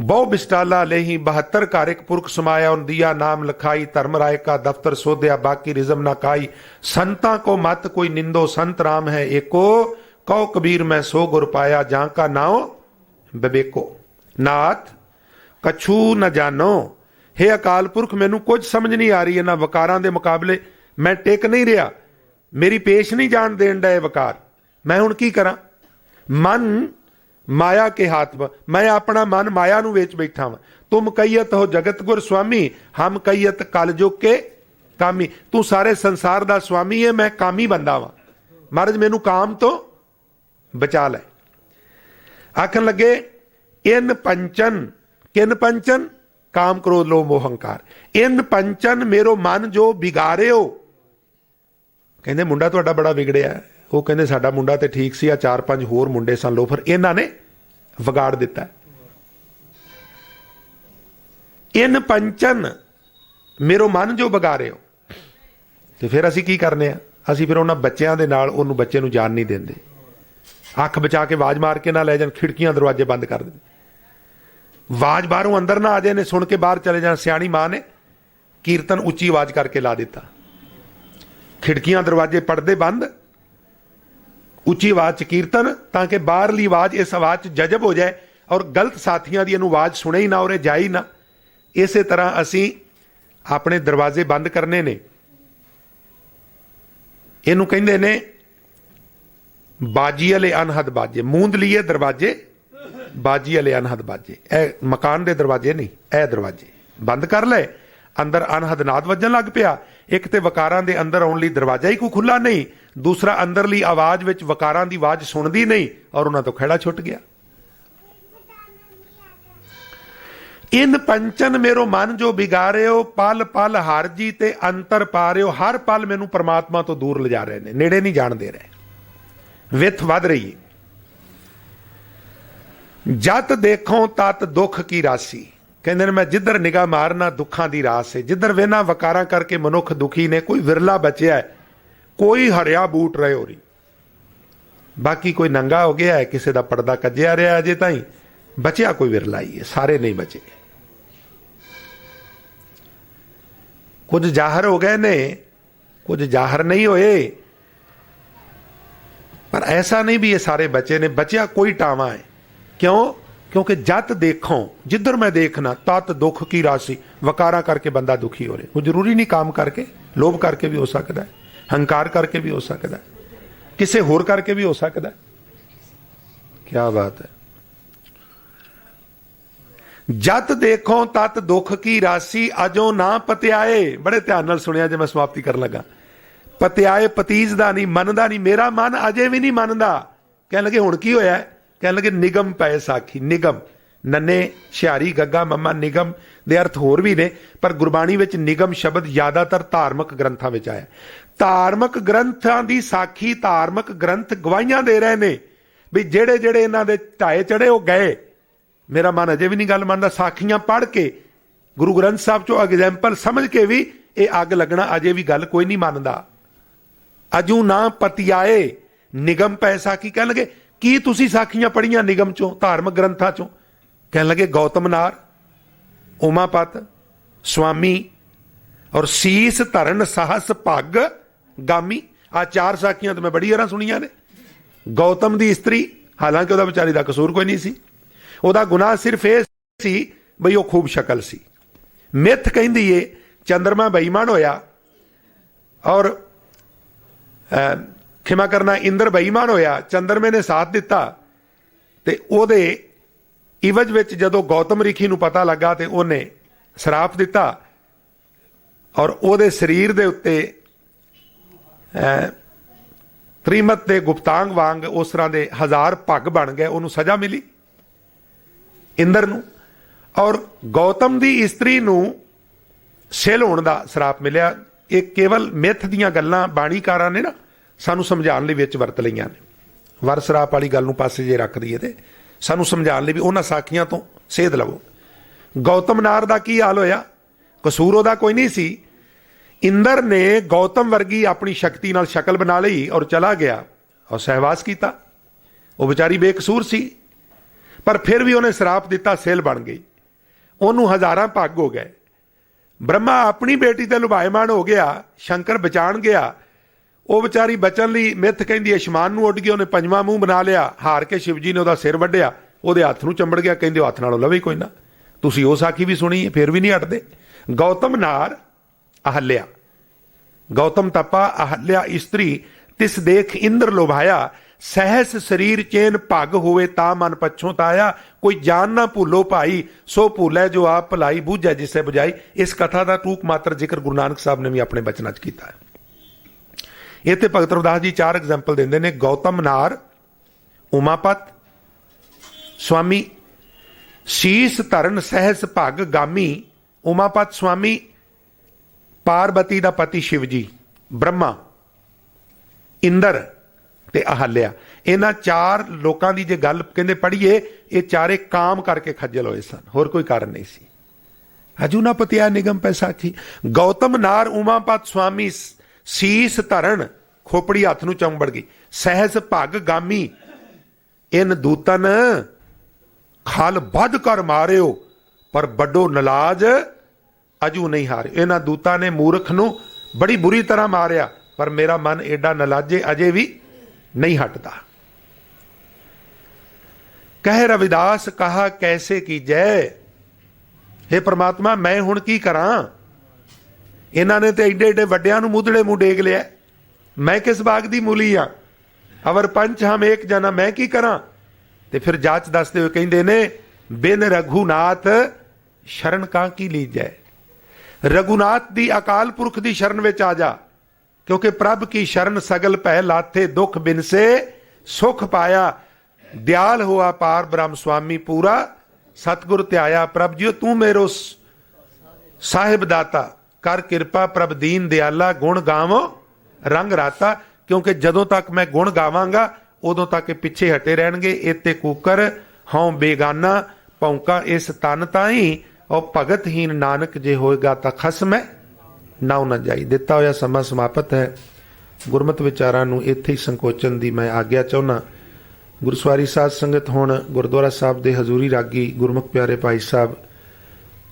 बहु बिस्टाला लेही, 72 कारिक पुरख समाया, उन दिया नाम लखाई, धर्मराय का दफ्तर सोध्या, बाकी रिजम ना खाई, संता को मत कोई निंदो, संत राम है एको, कौ कबीर मैं सो गुर पाया, जहां का नाओ बबेको, नाथ कछु न जानो। हे अकाल पुरख मैनू कुछ समझ नहीं आ रही है, ना वकारां दे मुकाबले मैं टिक नहीं रहा, मेरी पेश नहीं जान देन डे वकार, मैं हुण की करा। मन माया के हाथ में, मैं अपना मन माया नू वेच बैठा वां। तुम कहियत हो जगत गुर स्वामी, हम कहियत कलयुग के कामी। तू सारे संसार दा स्वामी है, मैं कामी बंदा वां, महाराज मैनू काम तो बचा लै। आखन लगे इन पंचन, किन पंचन, काम क्रोध लोभ मोह अहंकार, इन पंचन मेरो मन जो बिगारे हो। कहंदे मुंडा तुहाडा बड़ा विगड़िया है, वो कहंदे साडा मुंडा ते ठीक सी, 4-5 होर मुंडे सन, लो फिर इन्हां ने विगाड़ दिता। इन पंचन मेरो मन जो बिगारे हो। ते फिर असीं की करने आ, असीं फिर उन्हां बच्चिआं दे नाल उहनूं बच्चे नूं जान नहीं देंदे, अख बचा के आवाज मार के ना लै जान, खिड़कियां दरवाजे बंद कर देंदे, आवाज बाहरों अंदर ना आ जाए ने, सुन के बाहर चले जान। सियाणी मां ने कीर्तन उच्ची आवाज करके ला दिता, खिड़कियां दरवाजे पर्दे बंद, उच्ची आवाज च कीर्तन, ताकि बाहरली आवाज इस आवाज च जजब हो जाए और गलत साथियों की आवाज सुने ही ना और जाए ही ना। इस तरह असी अपने दरवाजे बंद करने ने। इनू कहंदे ने बाजी वाले अनहद बाजे, मूंद लिए दरवाजे बाजी वाले अनहद बाजे। ए मकान दे दरवाजे नहीं, ए दरवाजे बंद कर ले, अंदर अनहद नाद वजन लग पिया। एक तो वकारां दे अंदर आउण लई दरवाजा ही कोई खुला नहीं, दूसरा अंदरली आवाज विच वकारां दी आवाज सुनदी नहीं और उन्हां तो खैड़ा छुट गया। इन पंचन मेरो मन जो बिगाड़ियो, पल पल हार जी ते अंतर पा रहे हो। हर पल मैनू परमात्मा तो दूर ले जा रहे ने, नेड़े नहीं जान दे रहे, विथ वध रही है। जत देखो तत दुख की राशि, कहते मैं जिधर निगाह मारना दुखा की रास है। जिधर वेना वकारा करके मनुख दुखी ने, कोई विरला बचिया है, कोई हरिया बूट रहे हो रही, बाकी कोई नंगा हो गया है, किसी का पर्दा कजिया रहा अजे ताई, बचिया कोई विरला ही है, सारे नहीं बचे। कुछ जाहिर हो गए ने, कुछ जाहिर नहीं होए, पर ऐसा नहीं भी ये सारे बचे ने, बचिया कोई टावा है। क्यों? क्योंकि जत देखो, जिधर मैं देखना तत दुख की राशि। वकारा करके बंदा दुखी हो रहे, वो जरूरी नहीं काम करके, लोभ करके भी हो सकता है, हंकार करके भी हो सकता है, किसी होर करके भी हो सकता है। क्या बात है। जत देखो तत दुख की राशि अजो ना पतियाए। बड़े ध्यान नाल सुनिया जे मैं समाप्ति कर लगा। पतियाए पतीजदा नहीं, मनदा नहीं, मेरा मन अजे भी नहीं मनदा। कहन लगे हुण की होया? कहन लगे निगम पए साखी। निगम नन्ने छियारी गग्गा मम्मा निगम दे अर्थ होर भी ने, पर गुरबाणी विच निगम शब्द ज्यादातर धार्मिक ग्रंथां विच आया। धार्मिक ग्रंथां दी साखी धार्मिक ग्रंथ गवाहियां दे रहे ने भी जेड़े जेड़े इन्हां दे ढाए चढ़े वो गए। मेरा मन अजे भी नहीं गल मनदा। साखियां पढ़ के गुरु ग्रंथ साहब चो एग्जैम्पल समझ के भी ये अग लगना अजे भी गल कोई नहीं मनदा। अजू ना पतियाए निगम पै साखी। कह लगे की तुसी साखियां पढ़ियां निगम चो धार्मिक ग्रंथां चो? कह लगे गौतम नार, उमापत, स्वामी और शीस धरन साहस पग गामी। आ चार साखियां तो मैं बड़ी बार सुनिया ने। गौतम दी स्त्री, हालांकि वह बेचारी का कसूर कोई नहीं सी, ਉਹਦਾ गुनाह सिर्फ ये सी बई वो खूब शक्ल सी। मिथ कहती है चंद्रमा बेईमान होया और खिमा करना इंद्र बेईमान होया, चंद्रमे ने साथ दिता ते ओदे इवज विच जदों गौतम ऋषि नूं पता लगा तो उन्हें श्राप दिता और ओदे शरीर दे उत्ते त्रिमत दे गुप्तांग वांग उस तरह के 1000 पग बन गए। उन्होंने सजा मिली इंद्र नूं और गौतम दी स्त्री नूं सिल होण दा श्राप मिलिया। ये केवल मिथ दीयां गल्लां बाणीकारां ने ना सानूं समझाउण लई विच वरत लईआं ने। वर श्राप वाली गल नूं पासे जे रख दईए ते सानूं समझाउण लई भी उन्हां साखियां तो सेध लवो। गौतम नार दा की हाल होया? कसूर उहदा कोई नहीं सी। इंद्र ने गौतम वर्गी अपनी शक्ति नाल शक्ल बना लई और चला गया और सहवास किया। वो बेचारी बेकसूर सी पर फिर भी उन्हें श्राप दिता, सिल बन गई, उन्होंने 1000 पग हो गए। ब्रह्मा अपनी बेटी ते लुभायमान हो गया, शंकर बचाण गया। वो बेचारी बचन लई मिथ कहंदी आसमान नूं उड़ गई, उन्हें 5वां मूँह बना लिया। हार के शिव जी ने उहदा सिर वड्ढिया, उहदे हत्थ नूं चंबड़ गया। कहंदे हत्थ नालों लवे कोई ना। तुसीं वो साखी भी सुनी फिर भी नहीं हटदे। गौतम नार अहल्या, गौतम तपा अहल्या स्त्री तिस देख इंद्र लोभाया। सहस शरीर चैन पग होवे ता मन पछोताया। कोई जान ना भूलो भाई सो भूलै जो आप भलाई बूझै जिसे बुझाई। इस कथा का टूक मात्र जिक्र गुरु नानक साहब ने भी अपने बचनां च कीता है। इत्थे भगत रविदास जी 4 एग्जाम्पल देंदे ने। गौतम नार, उमापत, स्वामी, शीस धरन सहस पग गामी। उमापत स्वामी पार्वती का पति शिव जी, ब्रह्मा, इंद्र ते अहल्या। इन्हां 4 लोगों की जे गल कहंदे पढ़ीए, ये चारे काम करके खज्जल होए सन, होर कोई कारण नहीं सी। अजू ना पतिया निगम पैसाखी। गौतम नार, उमापत स्वामी, शीस धरन, खोपड़ी हथ नूं चंबड़ गई, सहस पग गामी। इन दूतन खल बध कर मारियो पर बड़ो नलाज अजू नहीं हारे। इन्हां दूतां ने मूर्ख नूं बड़ी बुरी तरह मारिया पर मेरा मन एडा नलाजे अजे भी नहीं हटता। कह रविदास कहा कैसे की जय। हे परमात्मा मैं हुण की करा? इन्हां ने तो एडे एडे वड्डियां नूं मुदड़े मुंह डेग लिया, मैं किस बाग दी मूली आ? अवर पंच हम एक जना, मैं की करा? ते फिर जाच दसदे होए कहिंदे ने बिन रघुनाथ शरण का की लीजै। रघुनाथ दी अकाल पुरख दी शरण विच आ जा, क्योंकि प्रभ की शरण सगल पै लाथे, दुख बिन से सुख पाया। दयाल हुआ पार ब्रह्म स्वामी पूरा, सतगुर त्याया। प्रभ जी तू मेरो साहिब दाता, कर कृपा प्रभ दीन दयाला। गुण गावो रंग राता, क्योंकि जदों तक मैं गुण गावांगा उदों तक पिछे हटे रहणगे। इते कूकर हों बेगाना, भौंका इस तन ताई। और भगतहीन नानक जे होएगा तां खसम है नाउ न जाई। दिता होया समा समाप्त है। गुरमत विचारां नूं इत्थे ही संकोचन दी मैं आग्या चाहुंदा। गुरसवारी साध संगत हुण गुरुद्वारा साहब दे हजूरी रागी गुरमुख प्यारे भाई साहब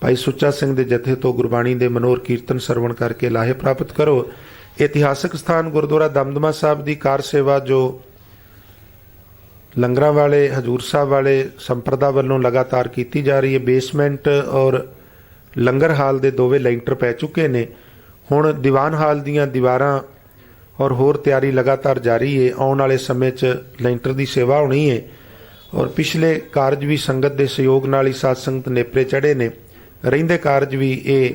भाई सुच्चा सिंह दे जथे तो गुरबाणी दे मनोर कीर्तन सरवण करके लाहे प्राप्त करो। इतिहासक स्थान गुरुद्वारा दमदमा साहब दी कार सेवा जो लंगरां वाले हजूर साहब वाले संप्रदा वालों लगातार की जा रही है। बेसमेंट और लंगर हाल दे दोवें लैंटर पै चुके ने। हुण दीवान हाल दीयां दीवारां और होर तैयारी लगातार जारी है। आने वाले समय च लैंटर की सेवा होनी है ਔਰ ਪਿਛਲੇ ਕਾਰਜ ਵੀ ਸੰਗਤ ਦੇ ਸਹਿਯੋਗ ਨਾਲ ਹੀ ਸਾਧ ਸੰਗਤ ਨੇਪਰੇ ਚੜ੍ਹੇ ਨੇ। ਰਹਿੰਦੇ ਕਾਰਜ ਵੀ ਇਹ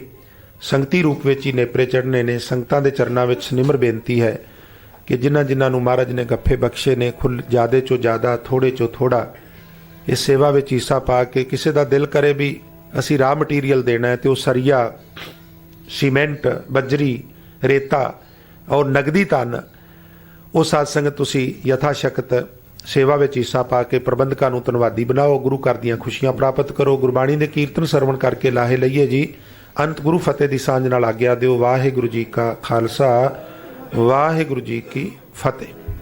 ਸੰਗਤੀ ਰੂਪ ਵਿੱਚ ਹੀ ਨੇਪਰੇ ਚੜ੍ਹਨੇ ਨੇ। ਸੰਗਤਾਂ ਦੇ ਚਰਨਾਂ ਵਿੱਚ ਨਿਮਰ ਬੇਨਤੀ ਹੈ ਕਿ ਜਿਨ੍ਹਾਂ ਨੂੰ ਮਹਾਰਾਜ ਨੇ ਗੱਫੇ ਬਖਸ਼ੇ ਨੇ, ਜ਼ਿਆਦੇ ਚੋਂ ਜ਼ਿਆਦਾ, ਥੋੜੇ ਚੋਂ ਥੋੜਾ ਇਸ ਸੇਵਾ ਵਿੱਚ ਹਿੱਸਾ ਪਾ ਕੇ, ਕਿਸੇ ਦਾ ਦਿਲ ਕਰੇ ਵੀ ਅਸੀਂ ਰਾਹ ਮਟੀਰੀਅਲ ਦੇਣਾ ਹੈ ਤੇ ਉਹ ਸਰੀਆ, ਸੀਮੈਂਟ, ਬਜਰੀ, ਰੇਤਾ ਔਰ ਨਗਦੀ ਧਨ, ਉਹ ਸਾਧ ਸੰਗਤ ਤੁਸੀਂ ਯਥਾ ਸ਼ਕਤ ਸੇਵਾ ਵਿੱਚ ਹਿੱਸਾ ਪਾ ਕੇ ਪ੍ਰਬੰਧਕਾਂ ਨੂੰ ਧੰਨਵਾਦੀ ਬਣਾਓ। ਗੁਰੂ ਘਰ ਦੀਆਂ ਖੁਸ਼ੀਆਂ ਪ੍ਰਾਪਤ ਕਰੋ। ਗੁਰਬਾਣੀ ਦੇ ਕੀਰਤਨ ਸਰਵਣ ਕਰਕੇ ਲਾਹੇ ਲਈਏ ਜੀ। ਅੰਤ ਗੁਰੂ ਫਤਿਹ ਦੀ ਸਾਂਝ ਨਾਲ ਆਗਿਆ ਦਿਓ। ਵਾਹਿਗੁਰੂ ਜੀ ਕਾ ਖਾਲਸਾ, ਵਾਹਿਗੁਰੂ ਜੀ ਕੀ ਫਤਿਹ।